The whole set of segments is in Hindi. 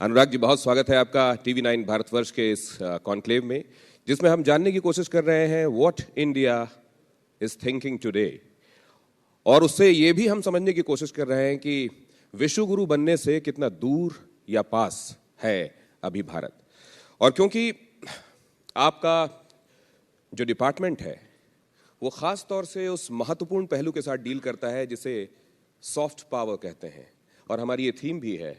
अनुराग जी, बहुत स्वागत है आपका टीवी 9 भारतवर्ष के इस कॉन्क्लेव में, जिसमें हम जानने की कोशिश कर रहे हैं what India is thinking today, और उससे ये भी हम समझने की कोशिश कर रहे हैं कि विश्व गुरु बनने से कितना दूर या पास है अभी भारत। और क्योंकि आपका जो डिपार्टमेंट है वो खास तौर से उस महत्वपूर्ण पहलू के साथ डील करता है जिसे सॉफ्ट पावर कहते हैं, और हमारी ये थीम भी है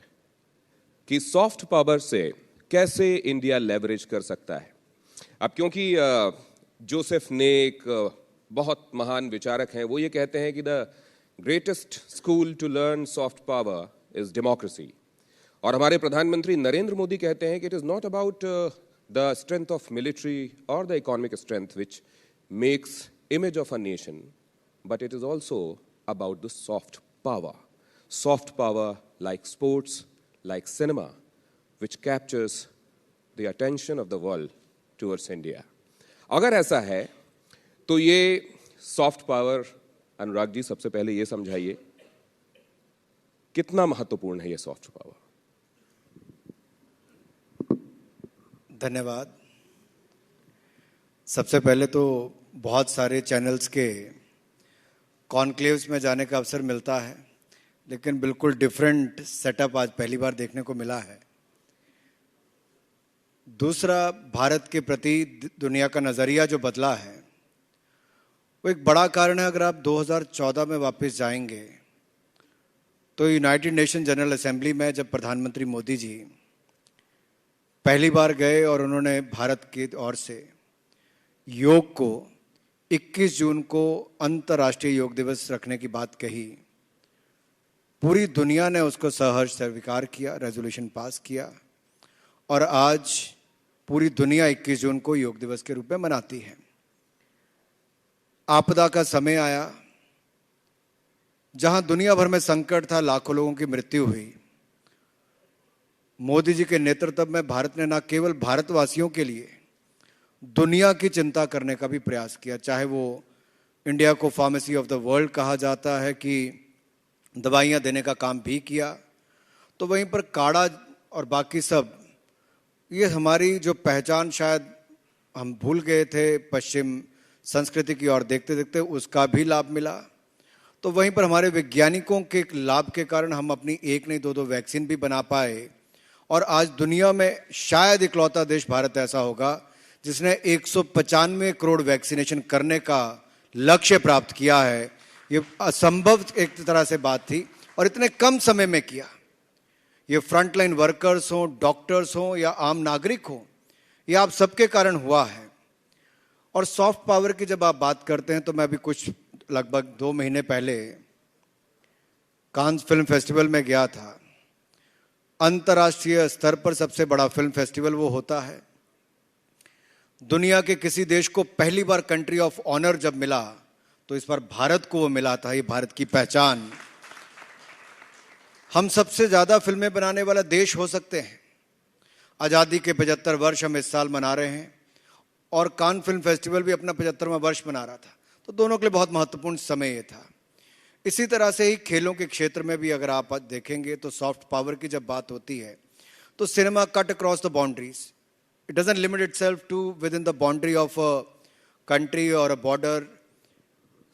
कि सॉफ्ट पावर से कैसे इंडिया लेवरेज कर सकता है। अब क्योंकि जोसेफ ने एक बहुत महान विचारक हैं, वो ये कहते हैं कि the greatest school to learn soft power is democracy, और हमारे प्रधानमंत्री नरेंद्र मोदी कहते हैं कि it is not about the strength of military और the economic strength which makes image of a nation, but it is also about the soft power like sports, like cinema, which captures the attention of the world towards India. अगर ऐसा है तो ये सॉफ्ट पावर, अनुराग जी सबसे पहले ये समझाइए कितना महत्वपूर्ण है ये सॉफ्ट पावर। धन्यवाद। सबसे पहले तो बहुत सारे चैनल्स के कॉन्क्लेव्स में जाने का अवसर मिलता है, लेकिन बिल्कुल डिफरेंट सेटअप आज पहली बार देखने को मिला है। दूसरा, भारत के प्रति दुनिया का नज़रिया जो बदला है वो एक बड़ा कारण है। अगर आप 2014 में वापस जाएंगे तो यूनाइटेड नेशन जनरल असेंबली में जब प्रधानमंत्री मोदी जी पहली बार गए और उन्होंने भारत की ओर से योग को 21 जून को अंतर्राष्ट्रीय योग दिवस रखने की बात कही, पूरी दुनिया ने उसको सहर्ष स्वीकार किया, रेजोल्यूशन पास किया, और आज पूरी दुनिया 21 जून को योग दिवस के रूप में मनाती है। आपदा का समय आया जहां दुनिया भर में संकट था, लाखों लोगों की मृत्यु हुई। मोदी जी के नेतृत्व में भारत ने न केवल भारतवासियों के लिए दुनिया की चिंता करने का भी प्रयास किया, चाहे वो इंडिया को फार्मेसी ऑफ द वर्ल्ड कहा जाता है कि दवाइयाँ देने का काम भी किया, तो वहीं पर काढ़ा और बाकी सब, ये हमारी जो पहचान शायद हम भूल गए थे पश्चिम संस्कृति की ओर देखते देखते, उसका भी लाभ मिला। तो वहीं पर हमारे वैज्ञानिकों के लाभ के कारण हम अपनी एक नहीं दो वैक्सीन भी बना पाए, और आज दुनिया में शायद इकलौता देश भारत ऐसा होगा जिसने 195 करोड़ वैक्सीनेशन करने का लक्ष्य प्राप्त किया है। ये असंभव एक तरह से बात थी, और इतने कम समय में किया। ये फ्रंटलाइन वर्कर्स हों, डॉक्टर्स हों या आम नागरिक हों, ये आप सबके कारण हुआ है। और सॉफ्ट पावर की जब आप बात करते हैं तो मैं अभी कुछ लगभग 2 महीने पहले कांस फिल्म फेस्टिवल में गया था। अंतर्राष्ट्रीय स्तर पर सबसे बड़ा फिल्म फेस्टिवल वो होता है। दुनिया के किसी देश को पहली बार कंट्री ऑफ ऑनर जब मिला तो इस बार भारत को वो मिला था। ये भारत की पहचान। हम सबसे ज्यादा फिल्में बनाने वाला देश हो सकते हैं। आज़ादी के 75 वर्ष हम इस साल मना रहे हैं, और कान फिल्म फेस्टिवल भी अपना 75वां वर्ष मना रहा था, तो दोनों के लिए बहुत महत्वपूर्ण समय ये था। इसी तरह से ही खेलों के क्षेत्र में भी अगर आप देखेंगे तो सॉफ्ट पावर की जब बात होती है तो cinema cut across the boundaries. It doesn't limit itself to within the boundary of a country or a border.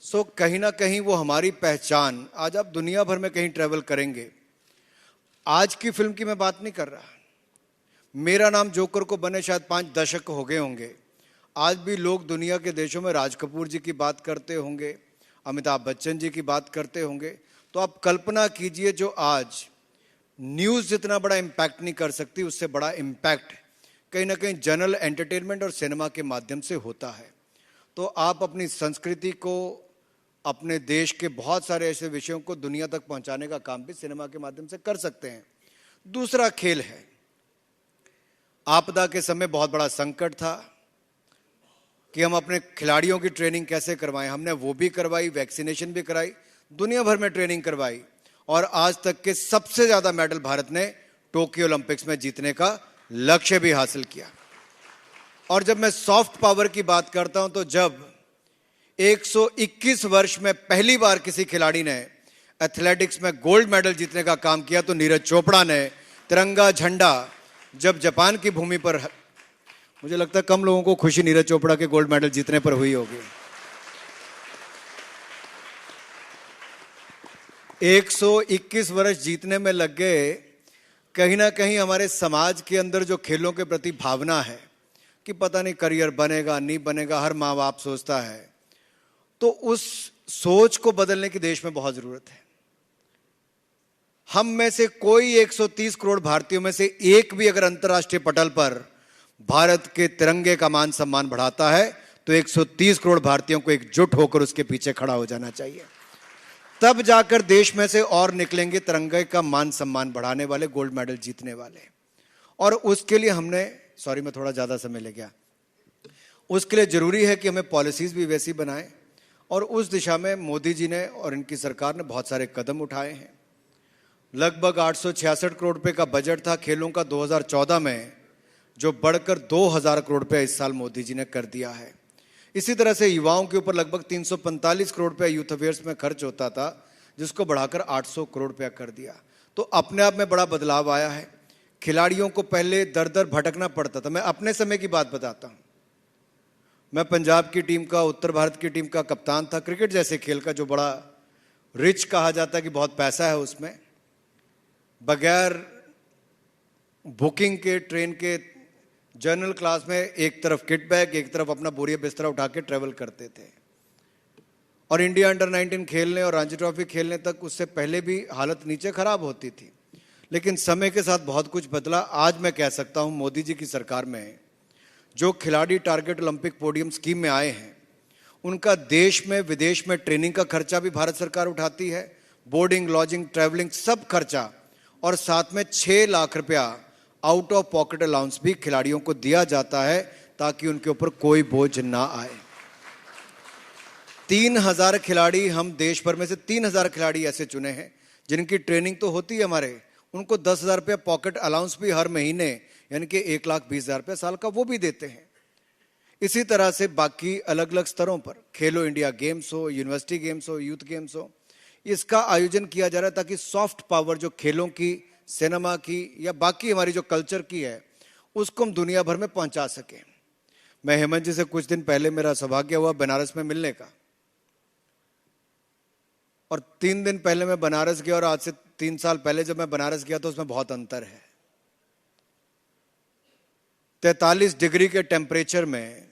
So कहीं ना कहीं वो हमारी पहचान, आज आप दुनिया भर में कहीं ट्रैवल करेंगे, आज की फिल्म की मैं बात नहीं कर रहा, मेरा नाम जोकर को बने शायद 5 दशक हो गए होंगे, आज भी लोग दुनिया के देशों में राज कपूर जी की बात करते होंगे, अमिताभ बच्चन जी की बात करते होंगे। तो आप कल्पना कीजिए, जो आज न्यूज़ जितना बड़ा इम्पैक्ट नहीं कर सकती, उससे बड़ा इम्पैक्ट कहीं ना कहीं जनरल एंटरटेनमेंट और सिनेमा के माध्यम से होता है। तो आप अपनी संस्कृति को, अपने देश के बहुत सारे ऐसे विषयों को दुनिया तक पहुंचाने का काम भी सिनेमा के माध्यम से कर सकते हैं। दूसरा खेल है, आपदा के समय बहुत बड़ा संकट था कि हम अपने खिलाड़ियों की ट्रेनिंग कैसे करवाएं। हमने वो भी करवाई, वैक्सीनेशन भी कराई, दुनिया भर में ट्रेनिंग करवाई, और आज तक के सबसे ज्यादा मेडल भारत ने टोक्यो ओलंपिक्स में जीतने का लक्ष्य भी हासिल किया। और जब मैं सॉफ्ट पावर की बात करता हूं तो जब 121 वर्ष में पहली बार किसी खिलाड़ी ने एथलेटिक्स में गोल्ड मेडल जीतने का काम किया तो नीरज चोपड़ा ने तिरंगा झंडा जब जापान की भूमि पर, मुझे लगता है कम लोगों को खुशी नीरज चोपड़ा के गोल्ड मेडल जीतने पर हुई होगी। 121 वर्ष जीतने में लग गए। कहीं ना कहीं हमारे समाज के अंदर जो खेलों के प्रति भावना है कि पता नहीं करियर बनेगा नहीं बनेगा, हर माँ बाप सोचता है, तो उस सोच को बदलने की देश में बहुत जरूरत है। हम में से कोई 130 करोड़ भारतीयों में से एक भी अगर अंतर्राष्ट्रीय पटल पर भारत के तिरंगे का मान सम्मान बढ़ाता है तो 130 करोड़ भारतीयों को एकजुट होकर उसके पीछे खड़ा हो जाना चाहिए। तब जाकर देश में से और निकलेंगे तिरंगे का मान सम्मान बढ़ाने वाले, गोल्ड मेडल जीतने वाले। और उसके लिए हमने, सॉरी मैं थोड़ा ज्यादा समय ले गया, उसके लिए जरूरी है कि हमें पॉलिसीज भी वैसी बनाएं और उस दिशा में मोदी जी ने और इनकी सरकार ने बहुत सारे कदम उठाए हैं। लगभग 866 करोड़ रुपए का बजट था खेलों का 2014 में, जो बढ़कर 2000 करोड़ रुपए इस साल मोदी जी ने कर दिया है। इसी तरह से युवाओं के ऊपर लगभग 345 करोड़ रुपया यूथ अफेयर्स में खर्च होता था, जिसको बढ़ाकर 800 करोड़ रुपया कर दिया। तो अपने आप में बड़ा बदलाव आया है। खिलाड़ियों को पहले दर दर भटकना पड़ता था। मैं अपने समय की बात बताता हूं। मैं पंजाब की टीम का, उत्तर भारत की टीम का कप्तान था। क्रिकेट जैसे खेल का जो बड़ा रिच कहा जाता है कि बहुत पैसा है उसमें, बगैर बुकिंग के ट्रेन के जनरल क्लास में एक तरफ किट बैग, एक तरफ अपना बोरिया बिस्तरा उठा के ट्रेवल करते थे। और इंडिया अंडर 19 खेलने और रणजी ट्रॉफी खेलने तक उससे पहले भी हालत नीचे खराब होती थी। लेकिन समय के साथ बहुत कुछ बदला। आज मैं कह सकता हूं मोदी जी की सरकार में जो खिलाड़ी टारगेट ओलंपिक पोडियम स्कीम में आए हैं, उनका देश में विदेश में ट्रेनिंग का खर्चा भी भारत सरकार उठाती है, बोर्डिंग, लॉजिंग, ट्रैवलिंग सब खर्चा, और साथ में 6 लाख रुपया आउट ऑफ पॉकेट अलाउंस भी खिलाड़ियों को दिया जाता है ताकि उनके ऊपर कोई बोझ ना आए। 3000 खिलाड़ी, हम देश भर में से 3000 खिलाड़ी ऐसे चुने हैं जिनकी ट्रेनिंग तो होती है हमारे, उनको 10,000 रुपया पॉकेट अलाउंस भी हर महीने, यानी कि 1,20,000 रुपया साल का, वो भी देते हैं। इसी तरह से बाकी अलग अलग स्तरों पर खेलो इंडिया गेम्स हो, यूनिवर्सिटी गेम्स हो, यूथ गेम्स हो, इसका आयोजन किया जा रहा है ताकि सॉफ्ट पावर जो खेलों की, सिनेमा की या बाकी हमारी जो कल्चर की है, उसको हम दुनिया भर में पहुंचा सकें। मैं हेमंत जी से कुछ दिन पहले मेरा सौभाग्य हुआ बनारस में मिलने का, और 3 दिन पहले मैं बनारस गया और आज से 3 साल पहले जब मैं बनारस गया तो उसमें बहुत अंतर है। 43 डिग्री के टेम्परेचर में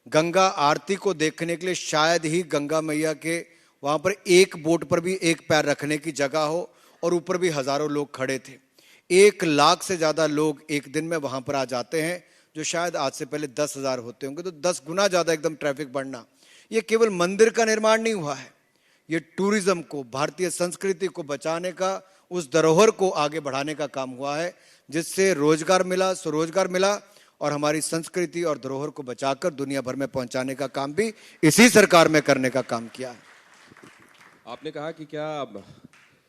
गंगा आरती को देखने के लिए शायद ही गंगा मैया के वहां पर एक बोट पर भी एक पैर रखने की जगह हो, और ऊपर भी हजारों लोग खड़े थे। 1 लाख से ज्यादा लोग एक दिन में वहां पर आ जाते हैं, जो शायद आज से पहले 10,000 होते होंगे। तो 10 गुना ज्यादा एकदम ट्रैफिक बढ़ना। ये केवल मंदिर का निर्माण नहीं हुआ है, ये टूरिज्म को, भारतीय संस्कृति को बचाने का, उस धरोहर को आगे बढ़ाने का काम हुआ है, जिससे रोजगार मिला, स्वरोजगार मिला, और हमारी संस्कृति और धरोहर को बचाकर दुनिया भर में पहुंचाने का काम भी इसी सरकार में करने का काम किया है। आपने कहा कि क्या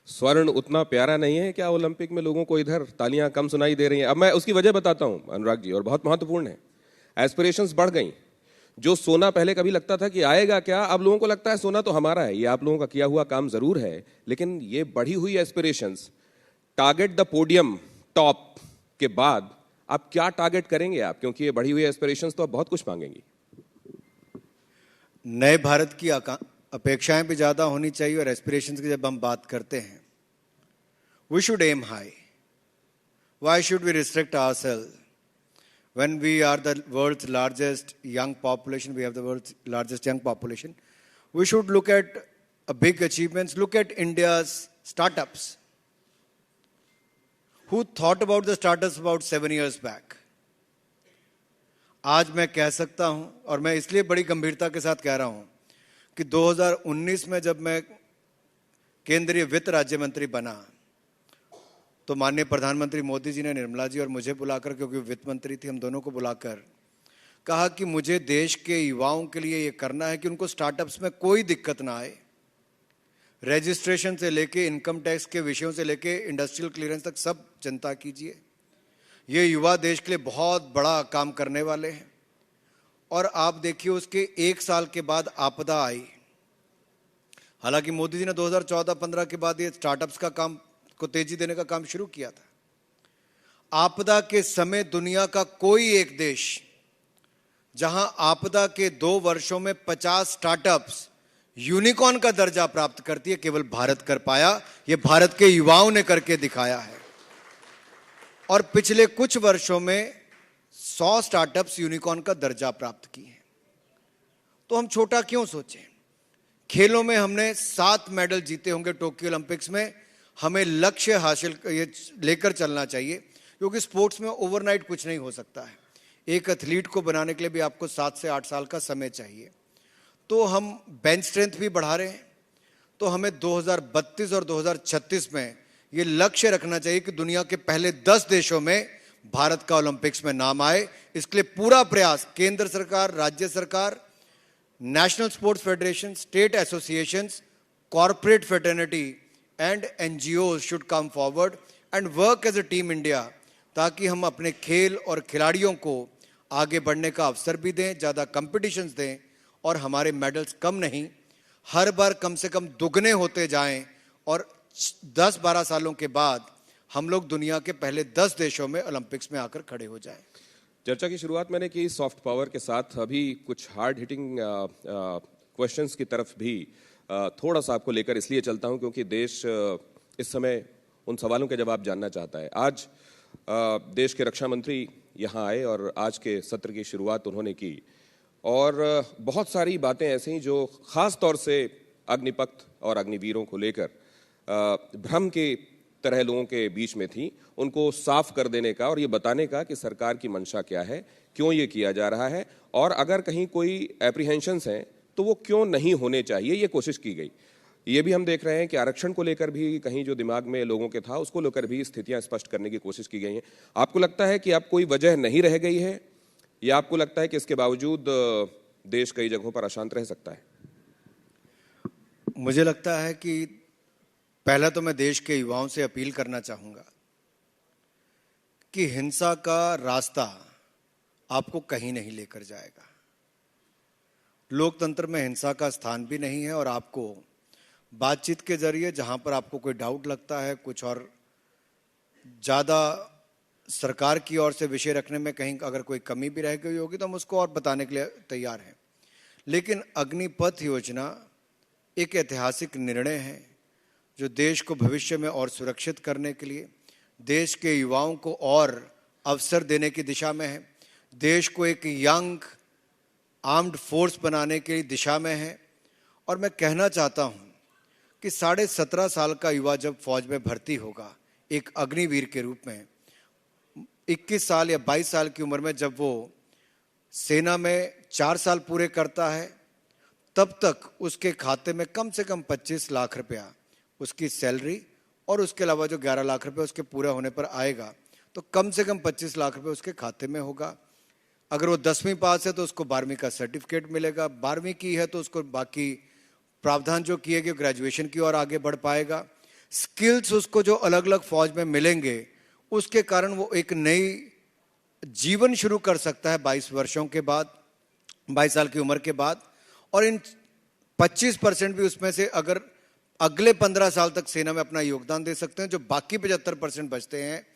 स्वर्ण उतना प्यारा नहीं है, क्या ओलंपिक में लोगों को इधर तालियां कम सुनाई दे रही हैं? अब मैं उसकी वजह बताता हूं अनुराग जी, और बहुत महत्वपूर्ण है। एस्पिरेशंस बढ़ गई। जो सोना पहले कभी लगता था कि आएगा क्या, अब लोगों को लगता है सोना तो हमारा है। ये आप लोगों का किया हुआ काम जरूर है, लेकिन ये बढ़ी हुई aspirations, target the podium top के बाद आप क्या टारगेट करेंगे आप? क्योंकि ये बढ़ी हुई एस्पिरेशंस तो अब बहुत कुछ मांगेंगी। नए भारत की अपेक्षाएं भी ज्यादा होनी चाहिए, और एस्पिरेशंस की जब हम बात करते हैं, we should aim high. Why should we restrict ourselves when we are the world's largest young population? We have the world's largest young population. We should look at big achievements. Look at India's startups. Who thought about the startups about 7 years back? आज मैं कह सकता हूं, और मैं इसलिए बड़ी गंभीरता के साथ कह रहा हूं, कि 2019 में जब मैं केंद्रीय वित्त राज्य मंत्री बना, तो माननीय प्रधानमंत्री मोदी जी ने निर्मला जी और मुझे बुलाकर, क्योंकि वित्त मंत्री थी, हम दोनों को बुलाकर कहा कि मुझे देश के युवाओं के लिए ये करना है कि उनको स्टार्टअप्स में कोई दिक्कत ना आए। रजिस्ट्रेशन से लेके इनकम टैक्स के विषयों से लेके इंडस्ट्रियल क्लियरेंस तक सब चिंता कीजिए। ये युवा देश के लिए बहुत बड़ा काम करने वाले हैं। और आप देखिए, उसके 1 साल के बाद आपदा आई। हालांकि मोदी जी ने 2014-15 के बाद ये स्टार्टअप्स का काम को तेजी देने का काम शुरू किया था, आपदा के समय दुनिया का कोई एक देश जहां आपदा के 2 वर्षों में 50 स्टार्टअप्स यूनिकॉर्न का दर्जा प्राप्त करती है, केवल भारत कर पाया। यह भारत के युवाओं ने करके दिखाया है। और पिछले कुछ वर्षों में 100 स्टार्टअप्स यूनिकॉर्न का दर्जा प्राप्त किए हैं। तो हम छोटा क्यों सोचें? खेलों में हमने 7 मेडल जीते होंगे टोक्यो ओलंपिक्स में। हमें लक्ष्य हासिल ये लेकर चलना चाहिए, क्योंकि स्पोर्ट्स में ओवरनाइट कुछ नहीं हो सकता है। एक एथलीट को बनाने के लिए भी आपको 7 से 8 साल का समय चाहिए। तो हम बेंच स्ट्रेंथ भी बढ़ा रहे हैं। तो हमें 2032 और 2036 में ये लक्ष्य रखना चाहिए कि दुनिया के पहले 10 देशों में भारत का ओलंपिक्स में नाम आए। इसके लिए पूरा प्रयास केंद्र सरकार, राज्य सरकार, national sports federation, state associations, corporate fraternity and NGOs should come forward and work as a team India, ताकि हम अपने खेल और खिलाड़ियों को आगे बढ़ने का अवसर भी दें, ज़्यादा कंपटीशंस दें और हमारे मेडल्स कम नहीं, हर बार कम से कम दुगने होते जाएं और 10-12 सालों के बाद हम लोग दुनिया के पहले 10 देशों में ओलंपिक्स में आकर खड़े हो जाएं। चर्चा की शुरुआत मैंने की सॉफ्ट पावर के साथ। अभी कुछ हार्ड हिटिंग क्वेश्चंस की तरफ भी थोड़ा सा आपको लेकर इसलिए चलता हूं क्योंकि देश इस समय उन सवालों के जवाब जानना चाहता है। आज देश के रक्षा मंत्री यहाँ आए और आज के सत्र की शुरुआत उन्होंने की, और बहुत सारी बातें ऐसी जो खास तौर से अग्निपथ और अग्निवीरों को लेकर भ्रम की तरह लोगों के बीच में थी, उनको साफ कर देने का और ये बताने का कि सरकार की मंशा क्या है, क्यों ये किया जा रहा है, और अगर कहीं कोई एप्रीहेंशंस हैं तो वो क्यों नहीं होने चाहिए, ये कोशिश की गई। ये भी हम देख रहे हैं कि आरक्षण को लेकर भी कहीं जो दिमाग में लोगों के था उसको लेकर भी स्थितियां स्पष्ट करने की कोशिश की गई हैं। आपको लगता है कि अब कोई वजह नहीं रह गई है, या आपको लगता है कि इसके बावजूद देश कई जगहों पर अशांत रह सकता है? मुझे लगता है कि पहला तो मैं देश के युवाओं से अपील करना चाहूंगा कि हिंसा का रास्ता आपको कहीं नहीं लेकर जाएगा। लोकतंत्र में हिंसा का स्थान भी नहीं है, और आपको बातचीत के जरिए जहां पर आपको कोई डाउट लगता है, कुछ और ज़्यादा सरकार की ओर से विषय रखने में कहीं अगर कोई कमी भी रह गई होगी तो हम उसको और बताने के लिए तैयार हैं। लेकिन अग्निपथ योजना एक ऐतिहासिक निर्णय है जो देश को भविष्य में और सुरक्षित करने के लिए, देश के युवाओं को और अवसर देने की दिशा में है, देश को एक यंग आर्म्ड फोर्स बनाने की दिशा में है। और मैं कहना चाहता हूं कि 17.5 साल का युवा जब फौज में भर्ती होगा एक अग्निवीर के रूप में, 21 साल या 22 साल की उम्र में जब वो सेना में 4 साल पूरे करता है, तब तक उसके खाते में कम से कम 25 लाख रुपया उसकी सैलरी और उसके अलावा जो 11 लाख रुपए उसके पूरा होने पर आएगा, तो कम से कम 25 लाख रुपए उसके खाते में होगा। अगर वो 10वीं पास है तो उसको 12वीं का सर्टिफिकेट मिलेगा, 12वीं की है तो उसको बाकी प्रावधान जो किए गए ग्रेजुएशन की ओर आगे बढ़ पाएगा। स्किल्स उसको जो अलग अलग फौज में मिलेंगे उसके कारण वो एक नई जीवन शुरू कर सकता है 22 वर्षों के बाद, 22 साल की उम्र के बाद। और इन 25% भी उसमें से अगर अगले 15 साल तक सेना में अपना योगदान दे सकते हैं, जो बाकी 75% बचते हैं,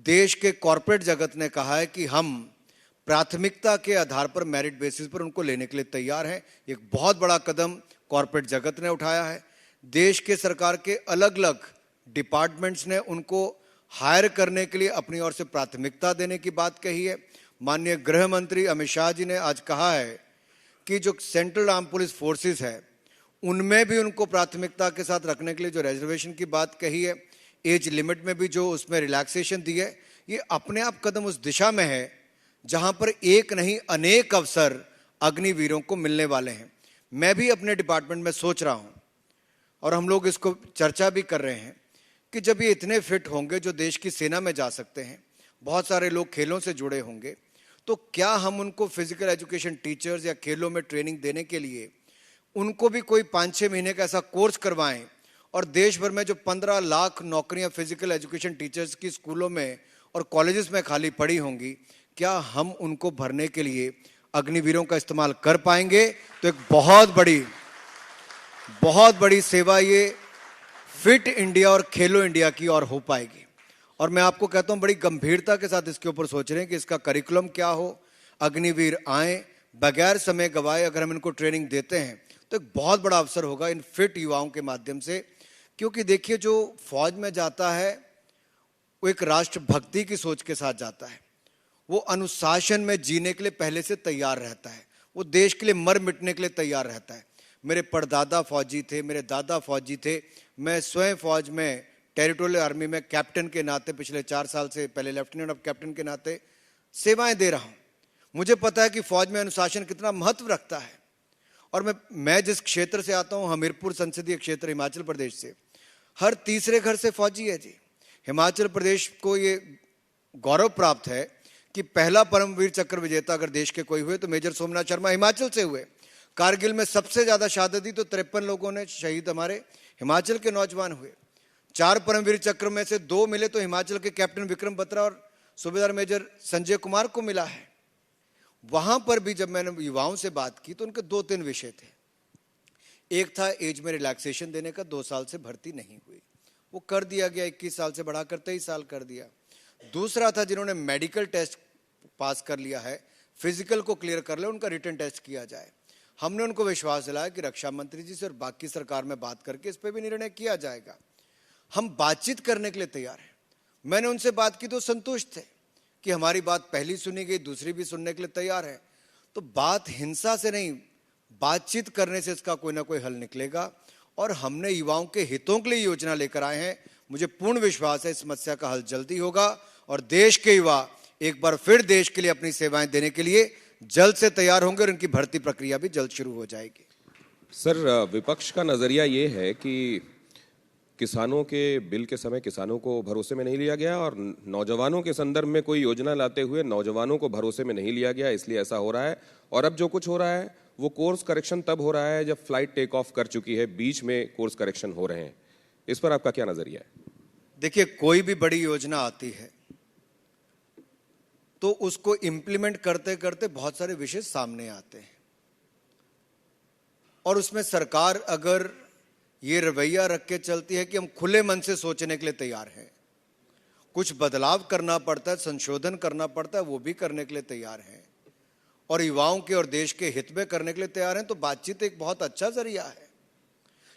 देश के कॉर्पोरेट जगत ने कहा है कि हम प्राथमिकता के आधार पर मेरिट बेसिस पर उनको लेने के लिए तैयार हैं। एक बहुत बड़ा कदम कॉर्पोरेट जगत ने उठाया है। देश के सरकार के अलग अलग डिपार्टमेंट्स ने उनको हायर करने के लिए अपनी ओर से प्राथमिकता देने की बात कही है। माननीय गृह मंत्री अमित शाह जी ने आज कहा है कि जो सेंट्रल आर्म पुलिस फोर्सेस है उनमें भी उनको प्राथमिकता के साथ रखने के लिए जो रिजर्वेशन की बात कही है, एज लिमिट में भी जो उसमें रिलैक्सेशन दी है, ये अपने आप कदम उस दिशा में है जहां पर एक नहीं अनेक अवसर अग्निवीरों को मिलने वाले हैं। मैं भी अपने डिपार्टमेंट में सोच रहा हूं और हम लोग इसको चर्चा भी कर रहे हैं कि जब ये इतने फिट होंगे जो देश की सेना में जा सकते हैं, बहुत सारे लोग खेलों से जुड़े होंगे, तो क्या हम उनको फिजिकल एजुकेशन टीचर्स या खेलों में ट्रेनिंग देने के लिए उनको भी कोई 5-6 महीने का ऐसा कोर्स करवाएं, और देश भर में जो 15 लाख नौकरियां फिजिकल एजुकेशन टीचर्स की स्कूलों में और कॉलेजेस में खाली पड़ी होंगी, क्या हम उनको भरने के लिए अग्निवीरों का इस्तेमाल कर पाएंगे? तो एक बहुत बड़ी सेवा ये फिट इंडिया और खेलो इंडिया की ओर हो पाएगी। और मैं आपको कहता हूं बड़ी गंभीरता के साथ इसके ऊपर सोच रहे हैं कि इसका करिकुलम क्या हो, अग्निवीर आए बगैर समय गवाए, अगर हम इनको ट्रेनिंग देते हैं तो एक बहुत बड़ा अवसर होगा इन फिट युवाओं के माध्यम से। क्योंकि देखिए, जो फौज में जाता है वो एक राष्ट्रभक्ति की सोच के साथ जाता है, वो अनुशासन में जीने के लिए पहले से तैयार रहता है, वो देश के लिए मर मिटने के लिए तैयार रहता है। मेरे परदादा फौजी थे, मेरे दादा फौजी थे, मैं स्वयं फौज में टेरिटोरियल आर्मी में कैप्टन के नाते पिछले 4 साल से, पहले लेफ्टिनेंट अब कैप्टन के नाते सेवाएं दे रहा हूं। मुझे पता है कि फौज में अनुशासन कितना महत्व रखता है। और मैं जिस क्षेत्र से आता हूं, हमीरपुर संसदीय क्षेत्र हिमाचल प्रदेश से, हर तीसरे घर से फौजी है जी। हिमाचल प्रदेश को ये गौरव प्राप्त है कि पहला परमवीर चक्र विजेता अगर देश के कोई हुए तो मेजर सोमनाथ शर्मा हिमाचल से हुए। कारगिल में सबसे ज्यादा शहादत दी तो 53 लोगों ने शहीद हमारे हिमाचल के नौजवान हुए। 4 परमवीर चक्र में से 2 मिले तो हिमाचल के कैप्टन विक्रम बत्रा और सूबेदार मेजर संजय कुमार को मिला है। वहां पर भी जब मैंने युवाओं से बात की तो उनके 2-3 विषय थे। एक था एज में रिलैक्सेशन देने का, 2 साल से भर्ती नहीं हुई, वो कर दिया गया, 21 साल से बढ़ाकर 23 साल कर दिया। दूसरा था जिन्होंने मेडिकल टेस्ट पास कर लिया है, फिजिकल को क्लियर कर ले, उनका रिटन टेस्ट किया जाए। हमने उनको विश्वास दिलाया कि रक्षा मंत्री जी से और बाकी सरकार में बात करके इस पर भी निर्णय किया जाएगा। हम बातचीत करने के लिए तैयार हैं। मैंने उनसे बात की तो संतुष्ट थे कि हमारी बात पहली सुनी गई, दूसरी भी सुनने के लिए तैयार है। तो बात हिंसा से नहीं, बातचीत करने से इसका कोई ना कोई हल निकलेगा। और हमने युवाओं के हितों के लिए योजना लेकर आए हैं। मुझे पूर्ण विश्वास है इस समस्या का हल जल्दी होगा और देश के युवा एक बार फिर देश के लिए अपनी सेवाएं देने के लिए जल्द से तैयार होंगे और इनकी भर्ती प्रक्रिया भी जल्द शुरू हो जाएगी। सर, विपक्ष का नजरिया ये है कि किसानों के बिल के समय किसानों को भरोसे में नहीं लिया गया और नौजवानों के संदर्भ में कोई योजना लाते हुए नौजवानों को भरोसे में नहीं लिया गया, इसलिए ऐसा हो रहा है। और अब जो कुछ हो रहा है वो कोर्स करेक्शन तब हो रहा है जब फ्लाइट टेक ऑफ कर चुकी है, बीच में कोर्स करेक्शन हो रहे हैं। इस पर आपका क्या नजरिया है? देखिए, कोई भी बड़ी योजना आती है तो उसको इंप्लीमेंट करते करते बहुत सारे विषय सामने आते हैं और उसमें सरकार अगर ये रवैया रख के चलती है कि हम खुले मन से सोचने के लिए तैयार हैं, कुछ बदलाव करना पड़ता है, संशोधन करना पड़ता है, वो भी करने के लिए तैयार हैं और युवाओं के और देश के हित में करने के लिए तैयार हैं, तो बातचीत एक बहुत अच्छा जरिया है।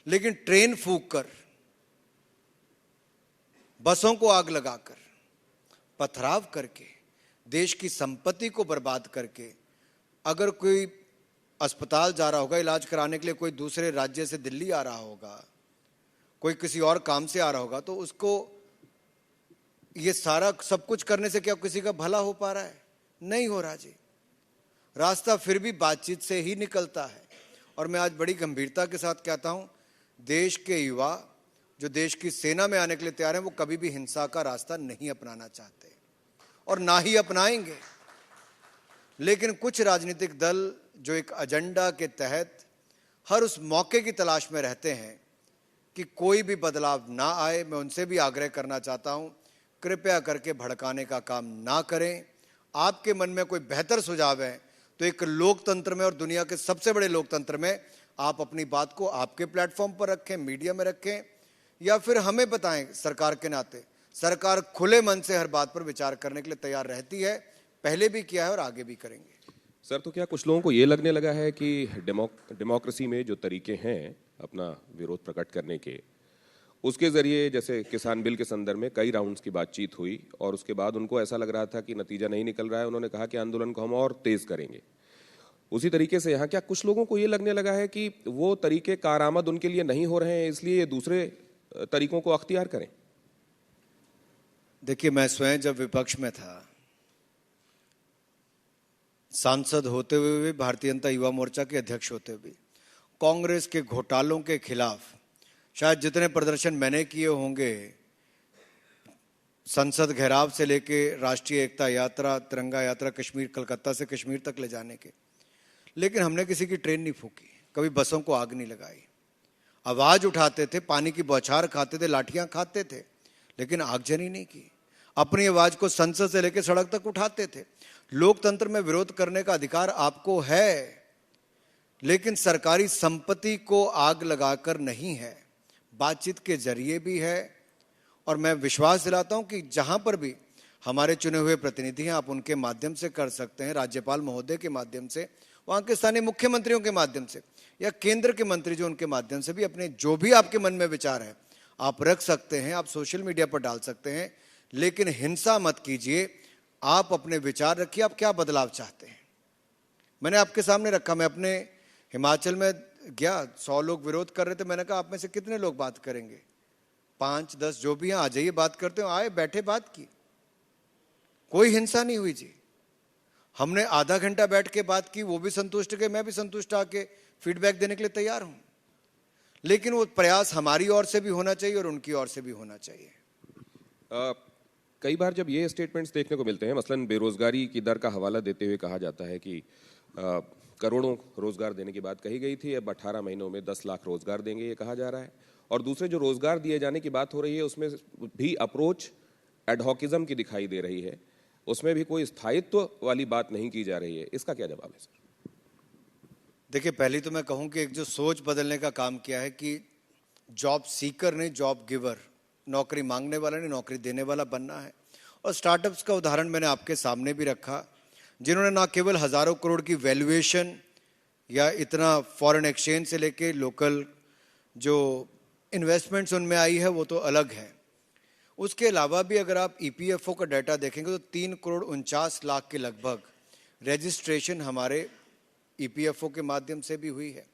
लेकिन ट्रेन फूंक कर, बसों को आग लगाकर, पथराव करके, देश की संपत्ति को बर्बाद करके, अगर कोई अस्पताल जा रहा होगा इलाज कराने के लिए, कोई दूसरे राज्य से दिल्ली आ रहा होगा, कोई किसी और काम से आ रहा होगा, तो उसको ये सारा सब कुछ करने से क्या किसी का भला हो पा रहा है? नहीं हो रहा जी। रास्ता फिर भी बातचीत से ही निकलता है। और मैं आज बड़ी गंभीरता के साथ कहता हूं, देश के युवा जो देश की सेना में आने के लिए तैयार हैं, वो कभी भी हिंसा का रास्ता नहीं अपनाना चाहते और ना ही अपनाएंगे। लेकिन कुछ राजनीतिक दल जो एक एजेंडा के तहत हर उस मौके की तलाश में रहते हैं कि कोई भी बदलाव ना आए, मैं उनसे भी आग्रह करना चाहता हूं, कृपया करके भड़काने का काम ना करें। आपके मन में कोई बेहतर सुझाव है तो एक लोकतंत्र में और दुनिया के सबसे बड़े लोकतंत्र में आप अपनी बात को आपके प्लेटफॉर्म पर रखें, मीडिया में रखें, या फिर हमें बताएं। सरकार के नाते सरकार खुले मन से हर बात पर विचार करने के लिए तैयार रहती है, पहले भी किया है और आगे भी करेंगे। सर, तो क्या कुछ लोगों को ये लगने लगा है कि डेमोक्रेसी में जो तरीके हैं अपना विरोध प्रकट करने के, उसके जरिए जैसे किसान बिल के संदर्भ में कई राउंड्स की बातचीत हुई और उसके बाद उनको ऐसा लग रहा था कि नतीजा नहीं निकल रहा है, उन्होंने कहा कि आंदोलन को हम और तेज करेंगे। उसी तरीके से यहाँ क्या कुछ लोगों को ये लगने लगा है कि वो तरीके कारआमद उनके लिए नहीं हो रहे हैं, इसलिए ये दूसरे तरीकों को अख्तियार करें? देखिए, मैं स्वयं जब विपक्ष में था, सांसद होते हुए भी, भारतीय जनता युवा मोर्चा के अध्यक्ष होते हुए भी, कांग्रेस के घोटालों के खिलाफ शायद जितने प्रदर्शन मैंने किए होंगे, संसद घेराव से लेके राष्ट्रीय एकता यात्रा, तिरंगा यात्रा, कश्मीर, कलकत्ता से कश्मीर तक ले जाने के, लेकिन हमने किसी की ट्रेन नहीं फूकी, कभी बसों को आग नहीं लगाई। आवाज उठाते थे, पानी की बौछार खाते थे, लाठियां खाते थे, लेकिन आगजनी नहीं की। अपनी आवाज को संसद से लेकर सड़क तक उठाते थे। लोकतंत्र में विरोध करने का अधिकार आपको है, लेकिन सरकारी संपत्ति को आग लगाकर नहीं है, बातचीत के जरिए भी है। और मैं विश्वास दिलाता हूं कि जहां पर भी हमारे चुने हुए प्रतिनिधि हैं, आप उनके माध्यम से कर सकते हैं, राज्यपाल महोदय के माध्यम से, वहां के स्थानीय मुख्यमंत्रियों के माध्यम से, या केंद्र के मंत्री जो उनके माध्यम से भी अपने जो भी आपके मन में विचार है आप रख सकते हैं, आप सोशल मीडिया पर डाल सकते हैं, लेकिन हिंसा मत कीजिए। आप अपने विचार रखिए, आप क्या बदलाव चाहते हैं। मैंने आपके सामने रखा, मैं अपने हिमाचल में गया, 100 लोग विरोध कर रहे थे, मैंने कहा आप में से कितने लोग बात करेंगे, 5-10 जो भी हैं आ जाइए, बात करते हो। आए, बैठे, बात की, कोई हिंसा नहीं हुई जी। हमने आधा घंटा बैठ के बात की, वो भी संतुष्ट गए, मैं भी संतुष्ट आके फीडबैक देने के लिए तैयार हूं। लेकिन वो प्रयास हमारी ओर से भी होना चाहिए और उनकी ओर से भी होना चाहिए। कई बार जब ये स्टेटमेंट्स देखने को मिलते हैं, मसलन बेरोजगारी की दर का हवाला देते हुए कहा जाता है कि करोड़ों रोजगार देने की बात कही गई थी, अब 18 महीनों में 10 लाख रोजगार देंगे ये कहा जा रहा है, और दूसरे जो रोजगार दिए जाने की बात हो रही है उसमें भी अप्रोच एडहॉकिज्म की दिखाई दे रही है, उसमें भी कोई स्थायित्व वाली बात नहीं की जा रही है। इसका क्या जवाब है सर? देखिए, पहले तो मैं कहूं कि एक जो सोच बदलने का काम किया है कि जॉब सीकर नहीं, जॉब गिवर, नौकरी मांगने वाला नहीं, नौकरी देने वाला बनना है। और स्टार्टअप्स का उदाहरण मैंने आपके सामने भी रखा, जिन्होंने ना केवल हजारों करोड़ की वैल्यूएशन या इतना फॉरेन एक्सचेंज से लेके लोकल जो इन्वेस्टमेंट्स उनमें आई है वो तो अलग है, उसके अलावा भी अगर आप ईपीएफओ का डाटा देखेंगे तो 3,49,00,000 के लगभग रजिस्ट्रेशन हमारे ईपीएफओ के माध्यम से भी हुई है।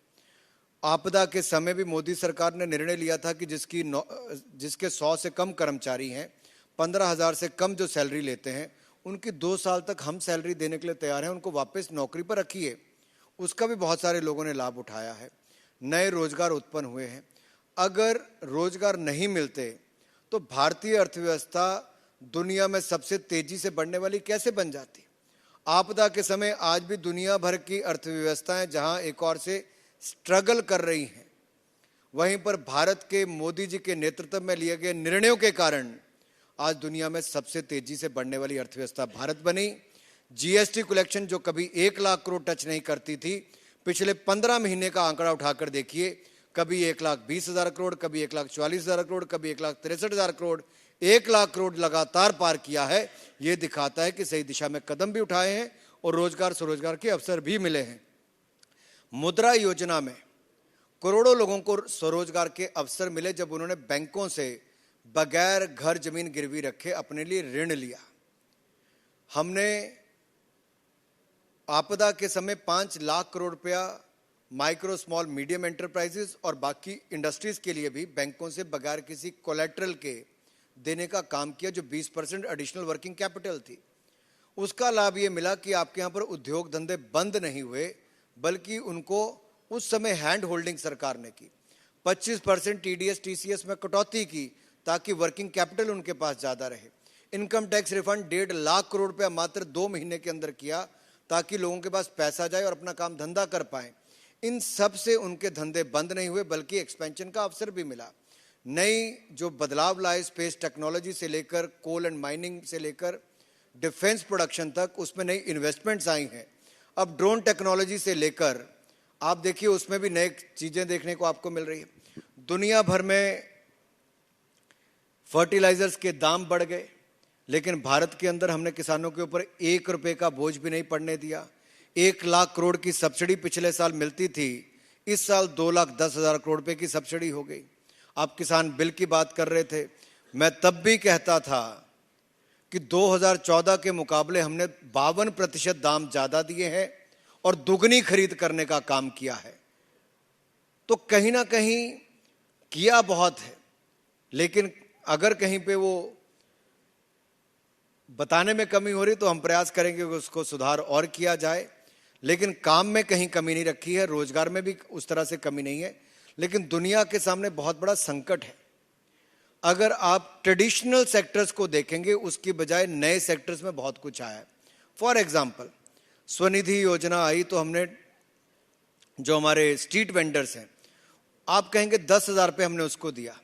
आपदा के समय भी मोदी सरकार ने निर्णय लिया था कि जिसके 100 से कम कर्मचारी हैं, 15,000 से कम जो सैलरी लेते हैं, उनकी 2 साल तक हम सैलरी देने के लिए तैयार हैं, उनको वापस नौकरी पर रखिए। उसका भी बहुत सारे लोगों ने लाभ उठाया है, नए रोजगार उत्पन्न हुए हैं। अगर रोजगार नहीं मिलते तो भारतीय अर्थव्यवस्था दुनिया में सबसे तेजी से बढ़ने वाली कैसे बन जाती। आपदा के समय आज भी दुनिया भर की अर्थव्यवस्थाएं जहां एक और से स्ट्रगल कर रही हैं, वहीं पर भारत के मोदी जी के नेतृत्व में लिए गए निर्णयों के कारण आज दुनिया में सबसे तेजी से बढ़ने वाली अर्थव्यवस्था भारत बनी। जीएसटी कलेक्शन जो कभी 1 लाख करोड़ टच नहीं करती थी, पिछले 15 महीने का आंकड़ा उठाकर देखिए, कभी 1,20,000 करोड़, कभी 1,44,000 करोड़, कभी 1,63,000 करोड़, 1 लाख करोड़ लगातार पार किया है। ये दिखाता है कि सही दिशा में कदम भी उठाए हैं और रोजगार स्वरोजगार के अवसर भी मिले हैं। मुद्रा योजना में करोड़ों लोगों को स्वरोजगार के अवसर मिले जब उन्होंने बैंकों से बगैर घर जमीन गिरवी रखे अपने लिए ऋण लिया। हमने आपदा के समय 5 लाख करोड़ रुपया माइक्रो स्मॉल मीडियम एंटरप्राइजेस और बाकी इंडस्ट्रीज के लिए भी बैंकों से बगैर किसी कोलेट्रल के देने का काम किया, जो 20% एडिशनल वर्किंग कैपिटल थी। उसका लाभ ये मिला कि आपके यहाँ पर उद्योग धंधे बंद नहीं हुए, बल्कि उनको उस समय हैंड होल्डिंग सरकार ने की। 25% टीडीएस टीसीएस में कटौती की ताकि वर्किंग कैपिटल उनके पास ज़्यादा रहे। Income tax refund 1.5 lakh crore रुपया मात्र 2 महीने के अंदर किया ताकि लोगों के पास पैसा जाए और अपना काम धंधा कर पाएं। इन सब से उनके धंधे बंद नहीं हुए, बल्कि एक्सपेंशन का अवसर भी मिला। नई जो बदलाव लाए स्पेस टेक्नोलॉजी से लेकर कोल एंड माइनिंग से लेकर डिफेंस प्रोडक्शन तक, उसमें नई इन्वेस्टमेंट्स आई हैं। अब ड्रोन टेक्नोलॉजी से लेकर आप देखिए उसमें भी नई चीज़ें देखने को आपको मिल रही है। दुनिया भर में फर्टिलाइजर्स के दाम बढ़ गए, लेकिन भारत के अंदर हमने किसानों के ऊपर 1 रुपए का बोझ भी नहीं पड़ने दिया। 1 लाख करोड़ की सब्सिडी पिछले साल मिलती थी, इस साल 2,10,000 करोड़ रुपए की सब्सिडी हो गई। आप किसान बिल की बात कर रहे थे, मैं तब भी कहता था कि 2014 के मुकाबले हमने 52% दाम ज्यादा दिए हैं और दुगनी खरीद करने का काम किया है। तो कहीं ना कहीं किया बहुत है, लेकिन अगर कहीं पे वो बताने में कमी हो रही तो हम प्रयास करेंगे कि उसको सुधार और किया जाए। लेकिन काम में कहीं कमी नहीं रखी है, रोजगार में भी उस तरह से कमी नहीं है। लेकिन दुनिया के सामने बहुत बड़ा संकट है। अगर आप ट्रेडिशनल सेक्टर्स को देखेंगे, उसकी बजाय नए सेक्टर्स में बहुत कुछ आया है। फॉर एग्जाम्पल, स्वनिधि योजना आई तो हमने जो हमारे स्ट्रीट वेंडर्स हैं, आप कहेंगे 10,000 रुपये हमने उसको दिया।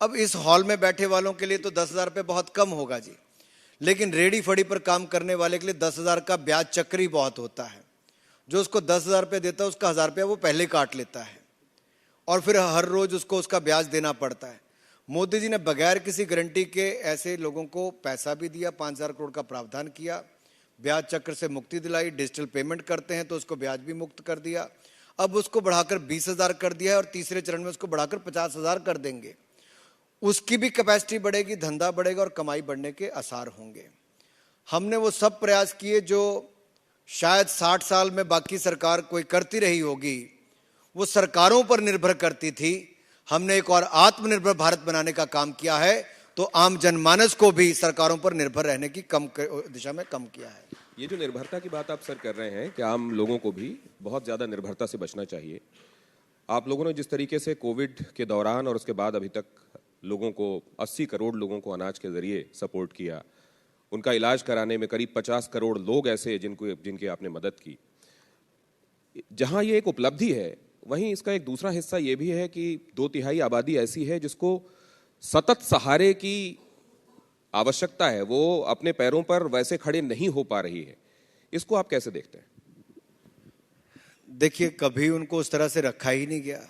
अब इस हॉल में बैठे वालों के लिए तो 10,000 रुपये बहुत कम होगा जी, लेकिन रेडी फड़ी पर काम करने वाले के लिए 10,000 का ब्याज चक्री बहुत होता है। जो उसको 10,000 रुपये देता है उसका 1,000 रुपया वो पहले काट लेता है और फिर हर रोज उसको उसका ब्याज देना पड़ता है। मोदी जी ने बगैर किसी गारंटी के ऐसे लोगों को पैसा भी दिया, 5,000 करोड़ का प्रावधान किया, ब्याज चक्र से मुक्ति दिलाई, डिजिटल पेमेंट करते हैं तो उसको ब्याज भी मुक्त कर दिया, अब उसको बढ़ाकर 20,000 कर दिया है और तीसरे चरण में उसको बढ़ाकर 50,000 कर देंगे। उसकी भी कैपेसिटी बढ़ेगी, धंधा बढ़ेगा और कमाई बढ़ने के आसार होंगे। हमने वो सब प्रयास किए जो शायद 60 साल में बाकी सरकार कोई करती रही होगी, वो सरकारों पर निर्भर करती थी। हमने एक और आत्मनिर्भर भारत बनाने का काम किया है, तो आम जनमानस को भी सरकारों पर निर्भर रहने की दिशा में कम किया है। ये जो निर्भरता की बात आप सर कर रहे हैं कि आम लोगों को भी बहुत ज़्यादा निर्भरता से बचना चाहिए। आप लोगों ने जिस तरीके से कोविड के दौरान और उसके बाद अभी तक लोगों को 80 करोड़ लोगों को अनाज के जरिए सपोर्ट किया, उनका इलाज कराने में करीब 50 करोड़ लोग ऐसे जिनकी आपने मदद की। जहां ये एक उपलब्धि है, वहीं इसका एक दूसरा हिस्सा ये भी है कि 2/3 आबादी ऐसी है जिसको सतत सहारे की आवश्यकता है, वो अपने पैरों पर वैसे खड़े नहीं हो पा रही है। इसको आप कैसे देखते हैं? देखिए, कभी उनको उस तरह से रखा ही नहीं गया।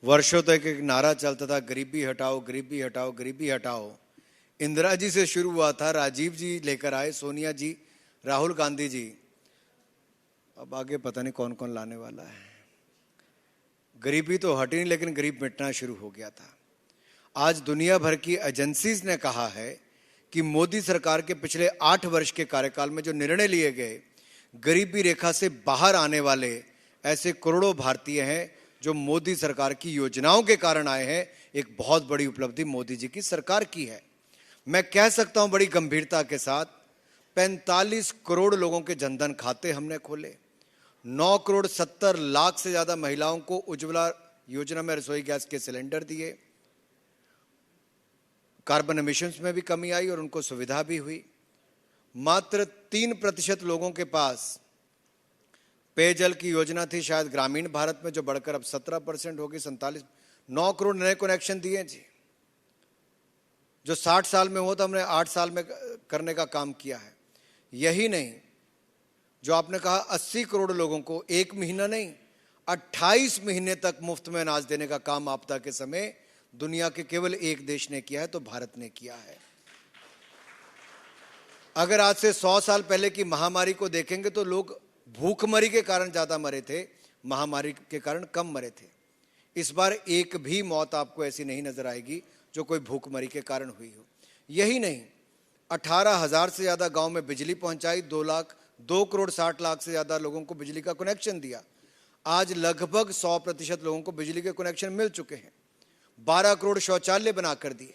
वर्षों तक एक नारा चलता था, गरीबी हटाओ, गरीबी हटाओ, गरीबी हटाओ। इंदिरा जी से शुरू हुआ था, राजीव जी लेकर आए, सोनिया जी, राहुल गांधी जी, अब आगे पता नहीं कौन कौन लाने वाला है। गरीबी तो हटी नहीं, लेकिन गरीब मिटना शुरू हो गया था। आज दुनिया भर की एजेंसीज ने कहा है कि मोदी सरकार के पिछले 8 वर्ष के कार्यकाल में जो निर्णय लिए गए, गरीबी रेखा से बाहर आने वाले ऐसे करोड़ों भारतीय हैं जो मोदी सरकार की योजनाओं के कारण आए हैं। एक बहुत बड़ी उपलब्धि मोदी जी की सरकार की है। मैं कह सकता हूं बड़ी गंभीरता के साथ, 45 करोड़ लोगों के जनधन खाते हमने खोले, 9 करोड़ 70 लाख से ज्यादा महिलाओं को उज्ज्वला योजना में रसोई गैस के सिलेंडर दिए, कार्बन एमिशंस में भी कमी आई और उनको सुविधा भी हुई। मात्र 3% लोगों के पास पेयजल की योजना थी शायद ग्रामीण भारत में, जो बढ़कर अब 17% होगी, 47। 9 करोड़ नए कनेक्शन दिए जी, जो 60 साल में हुआ था हमने 8 साल में करने का काम किया है। यही नहीं, जो आपने कहा 80 करोड़ लोगों को 1 महीना नहीं 28 महीने तक मुफ्त में अनाज देने का काम आपदा के समय दुनिया के केवल एक देश ने किया है, तो भारत ने किया है। अगर आज से 100 साल पहले की महामारी को देखेंगे तो लोग भूखमरी के कारण ज्यादा मरे थे, महामारी के कारण कम मरे थे। इस बार एक भी मौत आपको ऐसी नहीं नजर आएगी जो कोई भूखमरी के कारण हुई हो। यही नहीं, 18,000 से ज्यादा गांव में बिजली पहुंचाई, 2 करोड़ 60 लाख से ज्यादा लोगों को बिजली का कनेक्शन दिया। आज लगभग 100% लोगों को बिजली के कनेक्शन मिल चुके हैं। 12 करोड़ शौचालय बनाकर दिए।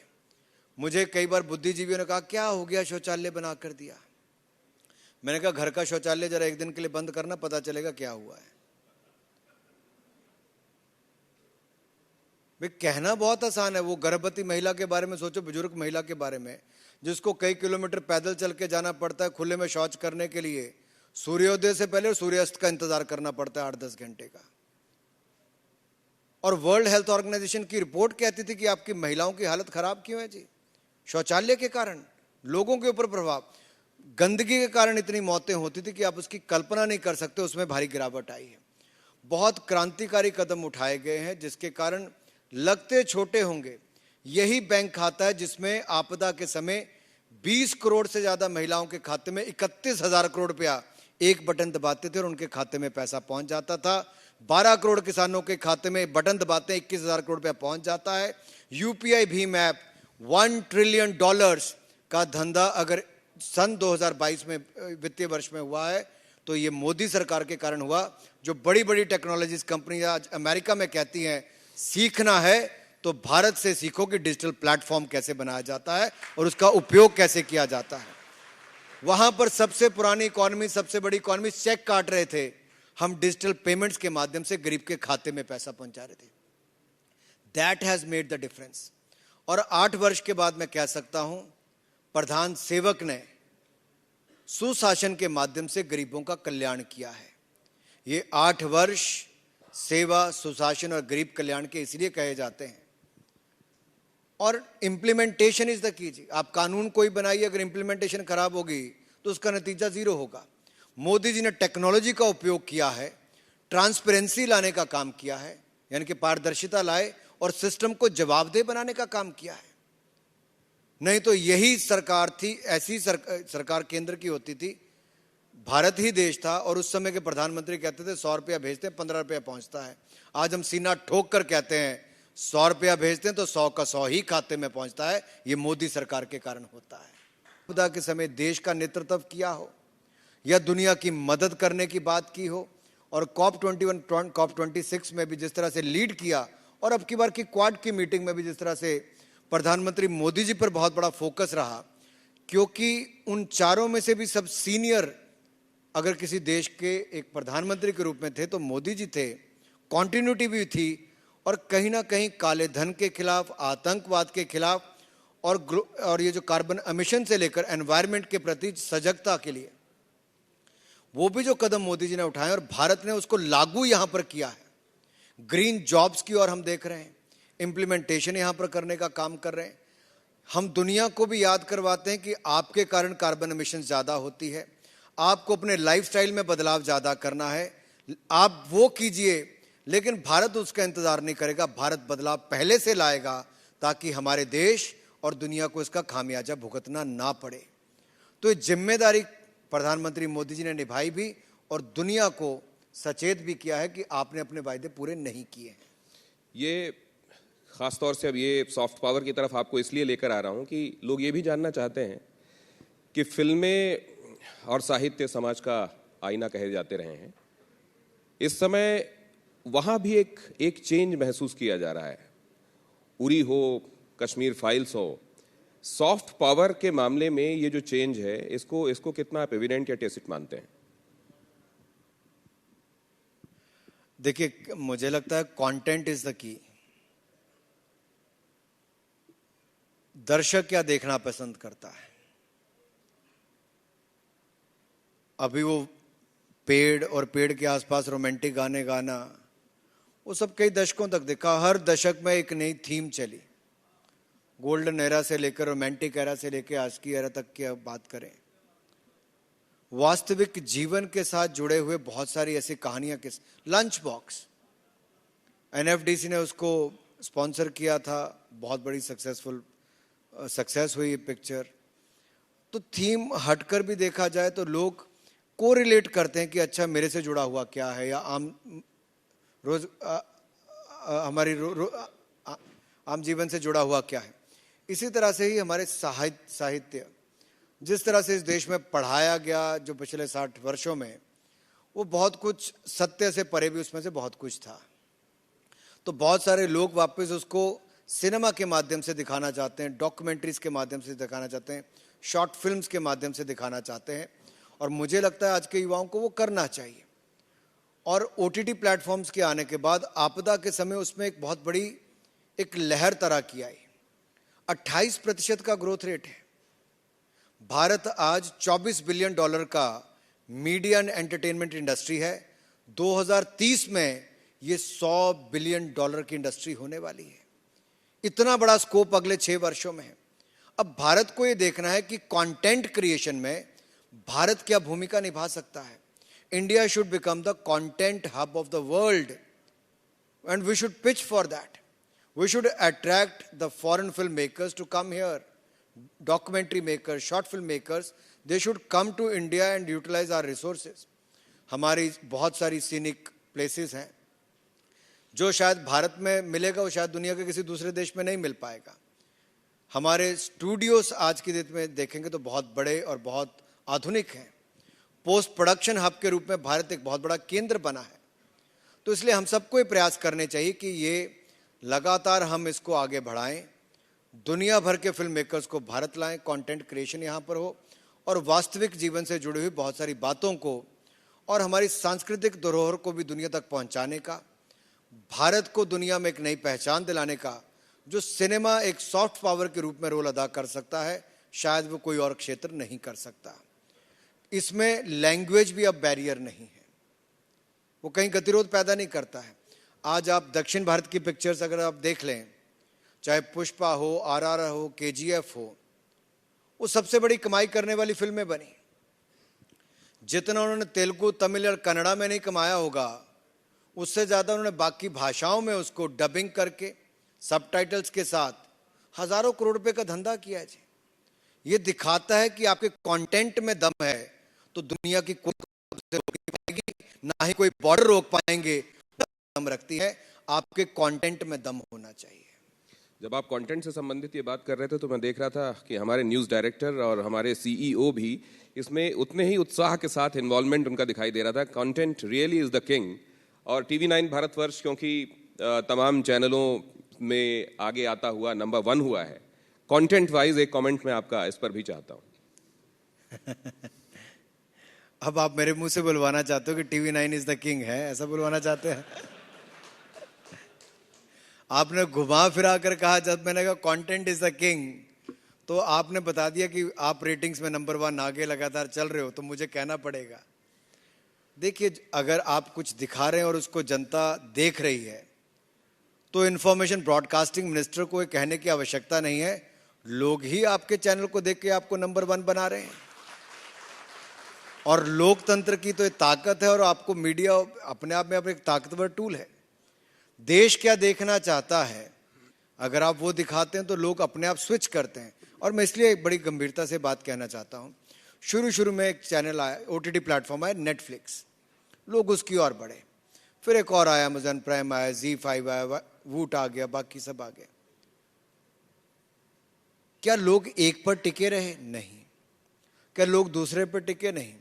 मुझे कई बार बुद्धिजीवियों ने कहा, क्या हो गया शौचालय बनाकर दिया? मैंने कहा, घर का शौचालय जरा एक दिन के लिए बंद करना, पता चलेगा क्या हुआ है। भाई, कहना बहुत आसान है। वो गर्भवती महिला के बारे में सोचो, बुजुर्ग महिला के बारे में, जिसको कई किलोमीटर पैदल चल के जाना पड़ता है खुले में शौच करने के लिए, सूर्योदय से पहले और सूर्यास्त का इंतजार करना पड़ता है 8-10 घंटे का। और वर्ल्ड हेल्थ ऑर्गेनाइजेशन की रिपोर्ट कहती थी कि आपकी महिलाओं की हालत खराब क्यों है जी? शौचालय के कारण, लोगों के ऊपर प्रभाव, गंदगी के कारण इतनी मौतें होती थी कि आप उसकी कल्पना नहीं कर सकते। उसमें भारी गिरावट आई है। बहुत क्रांतिकारी कदम उठाए गए हैं, जिसके कारण लगते छोटे होंगे, यही बैंक खाता है जिसमें आपदा के समय 20 करोड़ से ज्यादा महिलाओं के खाते में 31,000 करोड़ रुपया एक बटन दबाते थे और उनके खाते में पैसा पहुंच जाता था। 12 करोड़ किसानों के खाते में बटन दबाते 21,000 करोड़ रुपया पहुंच जाता है। यूपीआई भीम ऐप $1 ट्रिलियन का धंधा अगर सन 2022 में वित्तीय वर्ष में हुआ है तो ये मोदी सरकार के कारण हुआ। जो बड़ी बड़ी टेक्नोलॉजीज कंपनी आज अमेरिका में कहती हैं सीखना है तो भारत से सीखो कि डिजिटल प्लेटफॉर्म कैसे बनाया जाता है और उसका उपयोग कैसे किया जाता है। वहां पर सबसे पुरानी इकोनॉमी, सबसे बड़ी इकोनॉमी चेक काट रहे थे, हम डिजिटल पेमेंट्स के माध्यम से गरीब के खाते में पैसा पहुंचा रहे थे। That has made the difference. और 8 वर्ष के बाद मैं कह सकता हूं, प्रधान सेवक ने सुशासन के माध्यम से गरीबों का कल्याण किया है। ये 8 वर्ष सेवा, सुशासन और गरीब कल्याण के इसलिए कहे जाते हैं। और इंप्लीमेंटेशन इज द की जी। आप कानून कोई बनाइए, अगर इंप्लीमेंटेशन खराब होगी तो उसका नतीजा 0 होगा। मोदी जी ने टेक्नोलॉजी का उपयोग किया है, ट्रांसपेरेंसी लाने का काम किया है, यानी कि पारदर्शिता लाए और सिस्टम को जवाबदेह बनाने का काम किया है। नहीं तो यही सरकार थी, ऐसी सरकार केंद्र की होती थी, भारत ही देश था और उस समय के प्रधानमंत्री कहते थे 100 रुपया भेजते हैं 15 रुपया पहुंचता है। आज हम सीना ठोक कर कहते हैं 100 रुपया भेजते हैं तो 100 का 100 ही खाते में पहुंचता है। ये मोदी सरकार के कारण होता है। खुदा के समय देश का नेतृत्व किया हो या दुनिया की मदद करने की बात की हो, और COP21 COP26 में भी जिस तरह से लीड किया, और अब की बार की क्वाड की मीटिंग में भी जिस तरह से प्रधानमंत्री मोदी जी पर बहुत बड़ा फोकस रहा, क्योंकि उन चारों में से भी सब सीनियर अगर किसी देश के एक प्रधानमंत्री के रूप में थे तो मोदी जी थे। कॉन्टिन्यूटी भी थी और कहीं ना कहीं काले धन के खिलाफ, आतंकवाद के खिलाफ और ये जो कार्बन एमिशन से लेकर एनवायरनमेंट के प्रति सजगता के लिए वो भी जो कदम मोदी जी ने उठाए और भारत ने उसको लागू यहां पर किया है। ग्रीन जॉब्स की ओर हम देख रहे हैं, इंप्लीमेंटेशन यहां पर करने का काम कर रहे हैं। हम दुनिया को भी याद करवाते हैं कि आपके कारण कार्बन एमिशन ज्यादा होती है, आपको अपने लाइफस्टाइल में बदलाव ज्यादा करना है, आप वो कीजिए। लेकिन भारत उसका इंतजार नहीं करेगा, भारत बदलाव पहले से लाएगा ताकि हमारे देश और दुनिया को इसका खामियाजा भुगतना ना पड़े। तो ये जिम्मेदारी प्रधानमंत्री मोदी जी ने निभाई भी और दुनिया को सचेत भी किया है कि आपने अपने वायदे पूरे नहीं किए हैं। ये खास तौर से अब ये सॉफ्ट पावर की तरफ आपको इसलिए लेकर आ रहा हूं कि लोग ये भी जानना चाहते हैं कि फिल्में और साहित्य समाज का आईना कहे जाते रहे हैं। इस समय वहां भी एक चेंज महसूस किया जा रहा है। उरी हो, कश्मीर फाइल्स हो, सॉफ्ट पावर के मामले में ये जो चेंज है, इसको कितना आप एविडेंट या टेसिट मानते हैं? देखिए, मुझे लगता है कंटेंट इज द की। दर्शक क्या देखना पसंद करता है। अभी वो पेड़ और पेड़ के आसपास रोमांटिक गाने गाना, वो सब कई दशकों तक देखा। हर दशक में एक नई थीम चली, गोल्डन एरा से लेकर रोमांटिक एरा से लेकर आज की एरा तक की बात करें। वास्तविक जीवन के साथ जुड़े हुए बहुत सारी ऐसी कहानियां के लंच बॉक्स, NFDC ने उसको स्पॉन्सर किया था, बहुत बड़ी सक्सेस हुई ये पिक्चर। तो थीम हटकर भी देखा जाए तो लोग को रिलेट करते हैं कि अच्छा मेरे से जुड़ा हुआ क्या है, या हमारी आम जीवन से जुड़ा हुआ क्या है। इसी तरह से ही हमारे साहित्य जिस तरह से इस देश में पढ़ाया गया जो पिछले 60 वर्षों में, वो बहुत कुछ सत्य से परे भी उसमें से बहुत कुछ था। तो बहुत सारे लोग वापस उसको सिनेमा के माध्यम से दिखाना चाहते हैं, डॉक्यूमेंट्रीज के माध्यम से दिखाना चाहते हैं, शॉर्ट फिल्म्स के माध्यम से दिखाना चाहते हैं। और मुझे लगता है आज के युवाओं को वो करना चाहिए। और OTT प्लेटफॉर्म्स के आने के बाद आपदा के समय उसमें एक बहुत बड़ी एक लहर तरह की आई। 28% का ग्रोथ रेट है। भारत आज $24 बिलियन का मीडिया एंड एंटरटेनमेंट इंडस्ट्री है। 2030 में ये $100 बिलियन की इंडस्ट्री होने वाली है। इतना बड़ा स्कोप अगले 6 वर्षों में है। अब भारत को ये देखना है कि कंटेंट क्रिएशन में भारत क्या भूमिका निभा सकता है। India should become the content hub of the world and we should pitch for that. We should attract the foreign filmmakers to come here. Documentary makers, short film makers, they should come to India and utilize our resources. हमारी बहुत सारी सीनिक प्लेसेस हैं जो शायद भारत में मिलेगा, वो शायद दुनिया के किसी दूसरे देश में नहीं मिल पाएगा। हमारे स्टूडियोज आज की डेट में देखेंगे तो बहुत बड़े और बहुत आधुनिक हैं। पोस्ट प्रोडक्शन हब के रूप में भारत एक बहुत बड़ा केंद्र बना है। तो इसलिए हम सबको ये प्रयास करने चाहिए कि ये लगातार हम इसको आगे बढ़ाएं, दुनिया भर के फिल्म मेकर्स को भारत लाएं, कंटेंट क्रिएशन यहाँ पर हो और वास्तविक जीवन से जुड़ी हुई बहुत सारी बातों को और हमारी सांस्कृतिक धरोहर को भी दुनिया तक पहुँचाने का, भारत को दुनिया में एक नई पहचान दिलाने का जो सिनेमा एक सॉफ्ट पावर के रूप में रोल अदा कर सकता है, शायद वो कोई और क्षेत्र नहीं कर सकता। इसमें लैंग्वेज भी अब बैरियर नहीं है, वो कहीं गतिरोध पैदा नहीं करता है। आज आप दक्षिण भारत की पिक्चर्स अगर आप देख लें, चाहे पुष्पा हो, RRR हो, KGF हो, वो सबसे बड़ी कमाई करने वाली फिल्में बनी। जितना उन्होंने तेलुगु, तमिल और कन्नड़ा में नहीं कमाया होगा, उससे ज़्यादा उन्होंने बाकी भाषाओं में उसको डबिंग करके सबटाइटल्स के साथ हजारों करोड़ रुपए का धंधा किया है जी। ये दिखाता है कि आपके कंटेंट में दम है तो दुनिया की कोई आपसे रोक नहीं पाएगी, ना ही कोई बॉर्डर रोक पाएंगे। दम रखती है, आपके कंटेंट में दम होना चाहिए। जब आप कंटेंट से संबंधित ये बात कर रहे थे तो मैं देख रहा था कि हमारे न्यूज़ डायरेक्टर और हमारे सीईओ भी इसमें उतने ही उत्साह के साथ इन्वॉल्वमेंट उनका दिखाई दे रहा था। Content really is the king. और TV9 भारतवर्ष क्योंकि तमाम चैनलों में आगे आता हुआ नंबर 1 हुआ है, कंटेंट वाइज एक कमेंट मैं आपका इस पर भी चाहता हूं। अब आप मेरे मुंह से बुलवाना चाहते हो कि TV9 इज द किंग है, ऐसा बुलवाना चाहते हैं? आपने घुमा फिरा कर कहा, जब मैंने कहा कंटेंट इज द किंग, तो आपने बता दिया कि आप रेटिंग्स में नंबर 1 आगे लगातार चल रहे हो, तो मुझे कहना पड़ेगा। देखिए, अगर आप कुछ दिखा रहे हैं और उसको जनता देख रही है तो इंफॉर्मेशन ब्रॉडकास्टिंग मिनिस्टर को ये कहने की आवश्यकता नहीं है, लोग ही आपके चैनल को देख के आपको नंबर 1 बना रहे हैं। और लोकतंत्र की तो ये ताकत है, और आपको मीडिया अपने आप में एक ताकतवर टूल है। देश क्या देखना चाहता है, अगर आप वो दिखाते हैं तो लोग अपने आप स्विच करते हैं। और मैं इसलिए एक बड़ी गंभीरता से बात कहना चाहता हूं, शुरू में एक चैनल आया, OTT प्लेटफॉर्म आया नेटफ्लिक्स, लोग उसकी ओर बढ़े। फिर एक और आया, अमेजन प्राइम आया, ZEE5 आया, वूट आ गया, बाकी सब आ गया। क्या लोग एक पर टिके रहे? नहीं। क्या लोग दूसरे पर टिके? नहीं।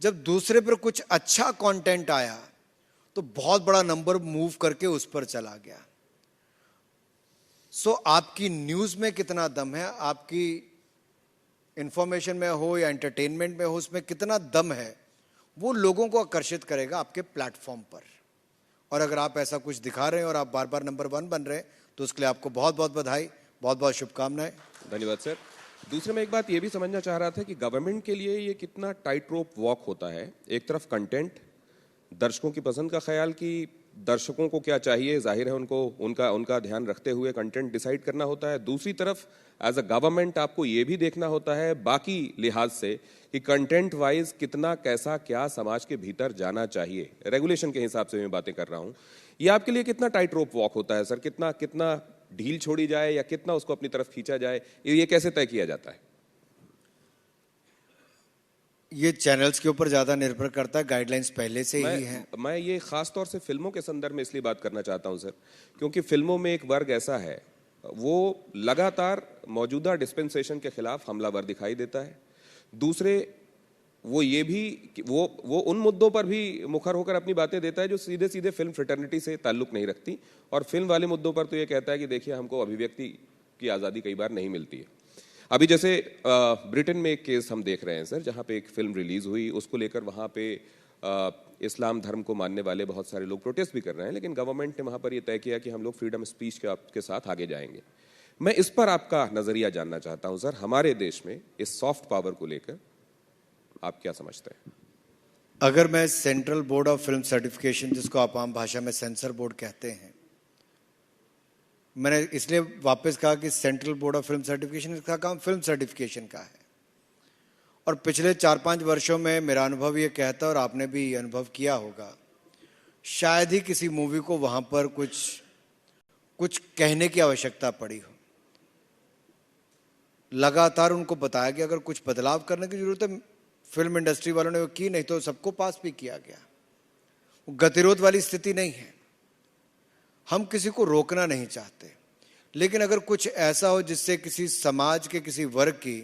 जब दूसरे पर कुछ अच्छा कंटेंट आया तो बहुत बड़ा नंबर मूव करके उस पर चला गया। सो आपकी न्यूज में कितना दम है, आपकी इंफॉर्मेशन में हो या एंटरटेनमेंट में हो, उसमें कितना दम है, वो लोगों को आकर्षित करेगा आपके प्लेटफॉर्म पर। और अगर आप ऐसा कुछ दिखा रहे हैं और आप बार बार नंबर 1 बन रहे हैं, तो उसके लिए आपको बहुत बहुत बधाई, बहुत बहुत शुभकामनाएं। धन्यवाद सर। दूसरे में एक बात ये भी समझना चाह रहा था कि गवर्नमेंट के लिए ये कितना टाइट रोप वॉक होता है। एक तरफ कंटेंट, दर्शकों की पसंद का ख्याल कि दर्शकों को क्या चाहिए, जाहिर है उनको उनका ध्यान रखते हुए कंटेंट डिसाइड करना होता है। दूसरी तरफ एज अ गवर्नमेंट आपको ये भी देखना होता है बाकी लिहाज से कि कंटेंट वाइज कितना कैसा क्या समाज के भीतर जाना चाहिए। रेगुलेशन के हिसाब से मैं बातें कर रहा हूँ। ये आपके लिए कितना टाइट रोप वॉक होता है सर? कितना ढील छोड़ी जाए या कितना उसको अपनी तरफ खींचा जाए, ये कैसे तय किया जाता है? ये चैनल्स के ऊपर ज्यादा निर्भर करता है, गाइडलाइंस पहले से ही है। मैं ये खास तौर से फिल्मों के संदर्भ में इसलिए बात करना चाहता हूं सर, क्योंकि फिल्मों में एक वर्ग ऐसा है, वो लगातार मौजूदा डिस्पेंसेशन के खिलाफ हमलावर दिखाई देता है। दूसरे, वो ये भी वो उन मुद्दों पर भी मुखर होकर अपनी बातें देता है जो सीधे सीधे फिल्म फ्रेटर्निटी से ताल्लुक नहीं रखती, और फिल्म वाले मुद्दों पर तो ये कहता है कि देखिए हमको अभिव्यक्ति की आज़ादी कई बार नहीं मिलती है। अभी जैसे ब्रिटेन में एक केस हम देख रहे हैं सर, जहाँ पे एक फिल्म रिलीज हुई, उसको लेकर वहाँ पे इस्लाम धर्म को मानने वाले बहुत सारे लोग प्रोटेस्ट भी कर रहे हैं, लेकिन गवर्नमेंट ने वहाँ पर ये तय किया कि हम लोग फ्रीडम स्पीच के साथ आगे जाएंगे। मैं इस पर आपका नजरिया जानना चाहता हूँ सर, हमारे देश में इस सॉफ्ट पावर को लेकर आप क्या समझते हैं? अगर मैं central board of film certification, जिसको आप आम भाषा में सेंसर बोर्ड कहते हैं, मैंने इसलिए वापस कहा कि central board of film certification, इसका काम फिल्म सर्टिफिकेशन का है। और पिछले 4-5 वर्षों में मेरा अनुभव ये कहता है, और आपने भी अनुभव किया होगा, शायद ही किसी मूवी को वहां पर कुछ कहने की आवश्यकता पड़ी हो। लगातार उनको बताया कि अगर कुछ बदलाव करने की जरूरत है, फिल्म इंडस्ट्री वालों ने वो की, नहीं तो सबको पास भी किया गया। वो गतिरोध वाली स्थिति नहीं है। हम किसी को रोकना नहीं चाहते, लेकिन अगर कुछ ऐसा हो जिससे किसी समाज के किसी वर्ग की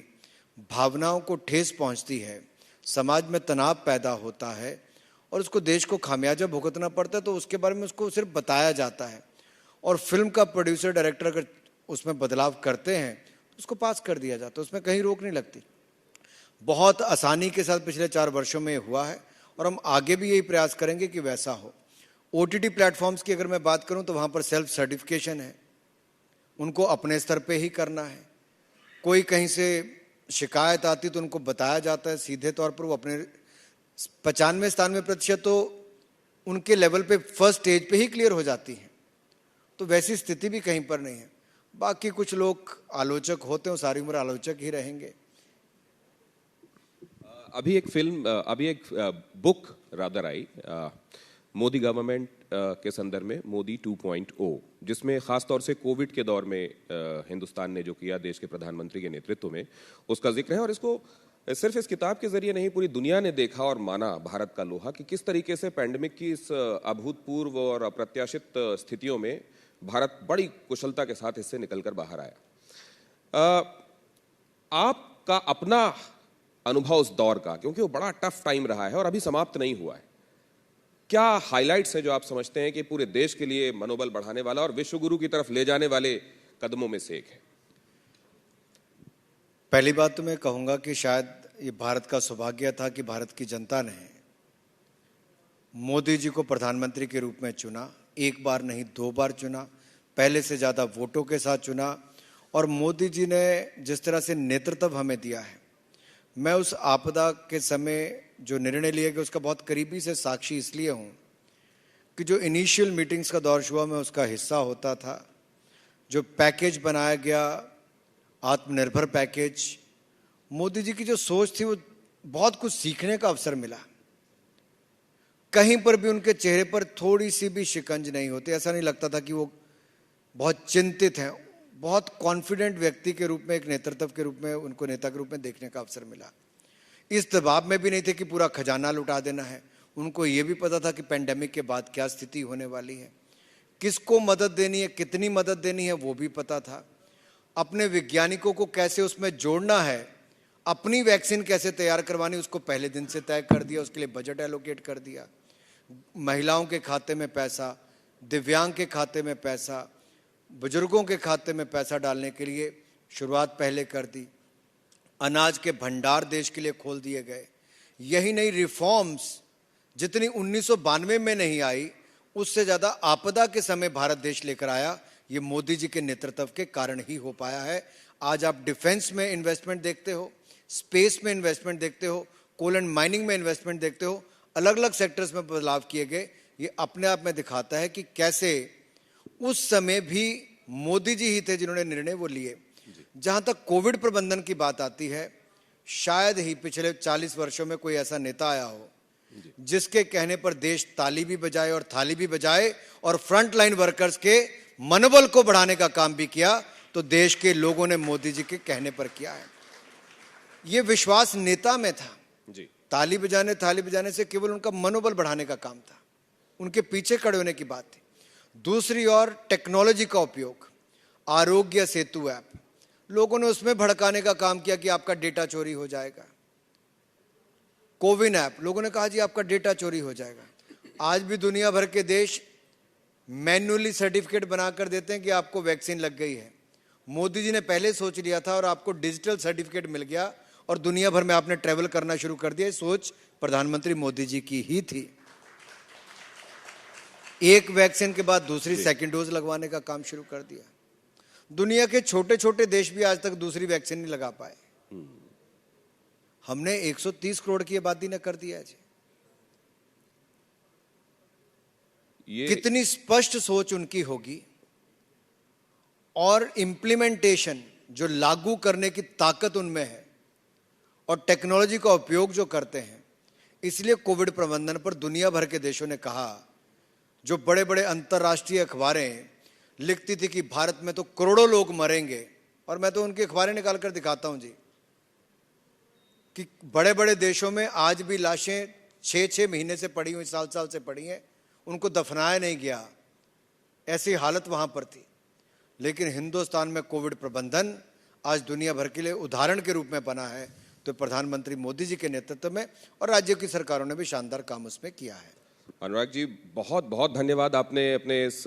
भावनाओं को ठेस पहुंचती है, समाज में तनाव पैदा होता है और उसको देश को खामियाजा भुगतना पड़ता है, तो उसके बारे में उसको सिर्फ बताया जाता है। और फिल्म का प्रोड्यूसर डायरेक्टर अगर उसमें बदलाव करते हैं तो उसको पास कर दिया जाता है, उसमें कहीं रोक नहीं लगती। बहुत आसानी के साथ पिछले 4 वर्षों में हुआ है, और हम आगे भी यही प्रयास करेंगे कि वैसा हो। OTT प्लेटफॉर्म्स की अगर मैं बात करूं तो वहां पर सेल्फ सर्टिफिकेशन है, उनको अपने स्तर पे ही करना है। कोई कहीं से शिकायत आती तो उनको बताया जाता है सीधे तौर पर, वो अपने 95-97% तो उनके लेवल पे फर्स्ट स्टेज पे ही क्लियर हो जाती है। तो वैसी स्थिति भी कहीं पर नहीं है। बाकी कुछ लोग आलोचक होते हैं, सारी उम्र आलोचक ही रहेंगे। अभी एक book rather I, Modi government के संदर्भ में मोदी 2.0, जिसमें खास तौर से कोविड के दौर में हिंदुस्तान ने जो किया देश के प्रधानमंत्री के नेतृत्व में, उसका जिक्र है। और इसको सिर्फ इस किताब के जरिए नहीं, पूरी दुनिया ने देखा और माना भारत का लोहा कि किस तरीके से पैंडेमिक की इस अभूतपूर्व और अप्रत्याशित स्थितियों में भारत बड़ी कुशलता के साथ इससे निकलकर बाहर आया। आपका अपना अनुभव उस दौर का, क्योंकि वो बड़ा टफ टाइम रहा है और अभी समाप्त नहीं हुआ है, क्या हाइलाइट्स है जो आप समझते हैं कि पूरे देश के लिए मनोबल बढ़ाने वाला और विश्व गुरु की तरफ ले जाने वाले कदमों में से एक है? पहली बात तो मैं कहूंगा कि शायद ये भारत का सौभाग्य था कि भारत की जनता ने मोदी जी को प्रधानमंत्री के रूप में चुना। एक बार नहीं, 2 बार चुना, पहले से ज्यादा वोटों के साथ चुना। और मोदी जी ने जिस तरह से नेतृत्व हमें दिया है, मैं उस आपदा के समय जो निर्णय लिए गए उसका बहुत करीबी से साक्षी इसलिए हूं कि जो इनिशियल मीटिंग्स का दौर हुआ, मैं उसका हिस्सा होता था। जो पैकेज बनाया गया, आत्मनिर्भर पैकेज, मोदी जी की जो सोच थी, वो बहुत कुछ सीखने का अवसर मिला। कहीं पर भी उनके चेहरे पर थोड़ी सी भी शिकंज नहीं होती, ऐसा नहीं लगता था कि वो बहुत चिंतित हैं। बहुत कॉन्फिडेंट व्यक्ति के रूप में, एक नेतृत्व के रूप में, उनको नेता के रूप में देखने का अवसर मिला। इस दबाव में भी नहीं थे कि पूरा खजाना लुटा देना है। उनको ये भी पता था कि पेंडेमिक के बाद क्या स्थिति होने वाली है, किसको मदद देनी है, कितनी मदद देनी है, वो भी पता था। अपने वैज्ञानिकों को कैसे उसमें जोड़ना है, अपनी वैक्सीन कैसे तैयार करवानी, उसको पहले दिन से तय कर दिया, उसके लिए बजट एलोकेट कर दिया। महिलाओं के खाते में पैसा, दिव्यांग के खाते में पैसा, बुजुर्गों के खाते में पैसा डालने के लिए शुरुआत पहले कर दी। अनाज के भंडार देश के लिए खोल दिए गए। यही नहीं, रिफॉर्म्स जितनी 1992 में नहीं आई, उससे ज्यादा आपदा के समय भारत देश लेकर आया। ये मोदी जी के नेतृत्व के कारण ही हो पाया है। आज आप डिफेंस में इन्वेस्टमेंट देखते हो, स्पेस में इन्वेस्टमेंट देखते हो, कोल एंड माइनिंग में इन्वेस्टमेंट देखते हो, अलग अलग सेक्टर्स में बदलाव किए गए। ये अपने आप में दिखाता है कि कैसे उस समय भी मोदी जी ही थे जिन्होंने निर्णय वो लिए। जहां तक कोविड प्रबंधन की बात आती है, शायद ही पिछले 40 वर्षों में कोई ऐसा नेता आया हो जिसके कहने पर देश ताली भी बजाए और थाली भी बजाए और फ्रंट लाइन वर्कर्स के मनोबल को बढ़ाने का काम भी किया। तो देश के लोगों ने मोदी जी के कहने पर किया है। यह विश्वास नेता में था जी। ताली बजाने थाली बजाने से केवल उनका मनोबल बढ़ाने का काम था, उनके पीछे खड़े होने की बात थी। दूसरी ओर टेक्नोलॉजी का उपयोग, आरोग्य सेतु ऐप, लोगों ने उसमें भड़काने का काम किया कि आपका डेटा चोरी हो जाएगा। कोविन ऐप, लोगों ने कहा जी आपका डेटा चोरी हो जाएगा। आज भी दुनिया भर के देश मैन्युअली सर्टिफिकेट बनाकर देते हैं कि आपको वैक्सीन लग गई है। मोदी जी ने पहले सोच लिया था और आपको डिजिटल सर्टिफिकेट मिल गया और दुनिया भर में आपने ट्रैवल करना शुरू कर दिया। सोच प्रधानमंत्री मोदी जी की ही थी। एक वैक्सीन के बाद दूसरी सेकंड डोज लगवाने का काम शुरू कर दिया। दुनिया के छोटे छोटे देश भी आज तक दूसरी वैक्सीन नहीं लगा पाए। हमने 130 करोड़ की आबादी ने कर दिया जी। कितनी स्पष्ट सोच उनकी होगी और इंप्लीमेंटेशन, जो लागू करने की ताकत उनमें है और टेक्नोलॉजी का उपयोग जो करते हैं। इसलिए कोविड प्रबंधन पर दुनिया भर के देशों ने कहा, जो बड़े बड़े अंतर्राष्ट्रीय अखबारें लिखती थी कि भारत में तो करोड़ों लोग मरेंगे, और मैं तो उनकी अखबारें निकाल कर दिखाता हूं जी कि बड़े बड़े देशों में आज भी लाशें 6-6 महीने से पड़ी हुई, साल से पड़ी हैं, उनको दफनाया नहीं गया। ऐसी हालत वहां पर थी। लेकिन हिंदुस्तान में कोविड प्रबंधन आज दुनिया भर के लिए उदाहरण के रूप में बना है। तो प्रधानमंत्री मोदी जी के नेतृत्व में और राज्यों की सरकारों ने भी शानदार काम उसमें किया है। अनुराग जी, बहुत बहुत धन्यवाद, आपने अपने इस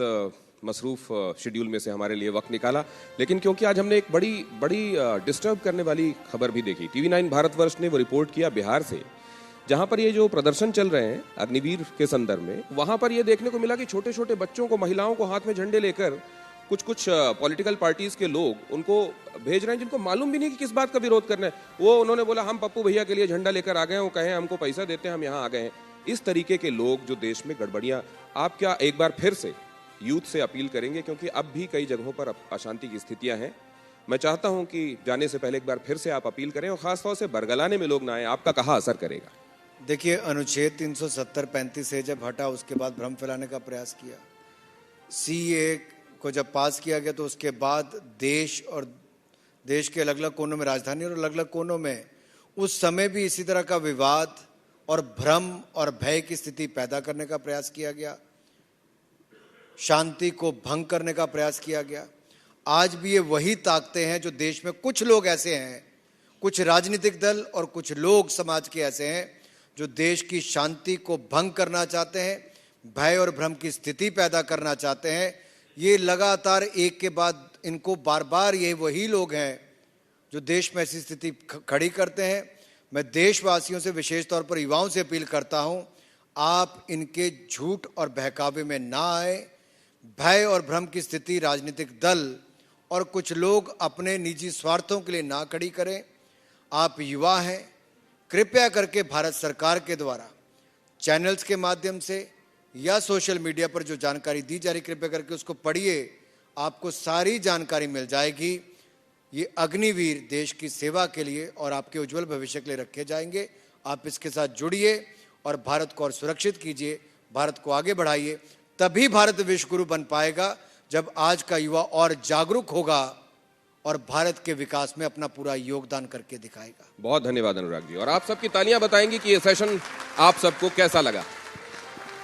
मसरूफ शेड्यूल में से हमारे लिए वक्त निकाला। लेकिन क्योंकि आज हमने एक बड़ी डिस्टर्ब करने वाली खबर भी देखी, टीवी 9 भारतवर्ष ने वो रिपोर्ट किया बिहार से, जहां पर ये जो प्रदर्शन चल रहे हैं अग्निवीर के संदर्भ में, वहां पर ये देखने को मिला कि छोटे छोटे बच्चों को, महिलाओं को हाथ में झंडे लेकर कुछ पॉलिटिकल पार्टीज के लोग उनको भेज रहे हैं जिनको मालूम भी नहीं कि किस बात का विरोध करना है। वो उन्होंने बोला हम पप्पू भैया के लिए झंडा लेकर आ गए हैं, वो कहें हमको पैसा देते हैं, हम यहाँ आ गए हैं। इस तरीके के लोग जो देश में गड़बड़ियां, आप क्या एक बार फिर से यूथ से अपील करेंगे, क्योंकि अब भी कई जगहों पर अशांति की स्थितियां हैं। मैं चाहता हूं कि जाने से पहले एक बार फिर से आप अपील करें और खासतौर से बरगलाने में लोग ना आए, आपका कहा असर करेगा? देखिए, अनुच्छेद 370-35 से जब हटा, उसके बाद भ्रम फैलाने का प्रयास किया। सीए को जब पास किया गया तो उसके बाद देश के अलग अलग कोनों में, राजधानी और अलग अलग कोनों में उस समय भी इसी तरह का विवाद और भ्रम और भय की स्थिति पैदा करने का प्रयास किया गया, शांति को भंग करने का प्रयास किया गया। आज भी ये वही ताकतें हैं जो देश में कुछ लोग ऐसे हैं, कुछ राजनीतिक दल और कुछ लोग समाज के ऐसे हैं जो देश की शांति को भंग करना चाहते हैं, भय और भ्रम की स्थिति पैदा करना चाहते हैं। ये लगातार एक के बाद इनको बार बार ये वही लोग हैं जो देश में ऐसी स्थिति खड़ी करते हैं। मैं देशवासियों से, विशेष तौर पर युवाओं से अपील करता हूं, आप इनके झूठ और बहकावे में ना आए। भय और भ्रम की स्थिति राजनीतिक दल और कुछ लोग अपने निजी स्वार्थों के लिए ना खड़ी करें। आप युवा हैं, कृपया करके भारत सरकार के द्वारा चैनल्स के माध्यम से या सोशल मीडिया पर जो जानकारी दी जा रही, कृपया करके उसको पढ़िए, आपको सारी जानकारी मिल जाएगी। ये अग्निवीर देश की सेवा के लिए और आपके उज्जवल भविष्य के लिए रखे जाएंगे। आप इसके साथ जुड़िए और भारत को और सुरक्षित कीजिए, भारत को आगे बढ़ाइए। तभी भारत विश्व गुरु बन पाएगा जब आज का युवा और जागरूक होगा और भारत के विकास में अपना पूरा योगदान करके दिखाएगा। बहुत धन्यवाद अनुराग जी, और आप सबकी तालियां बताएंगी कि ये सेशन आप सबको कैसा लगा।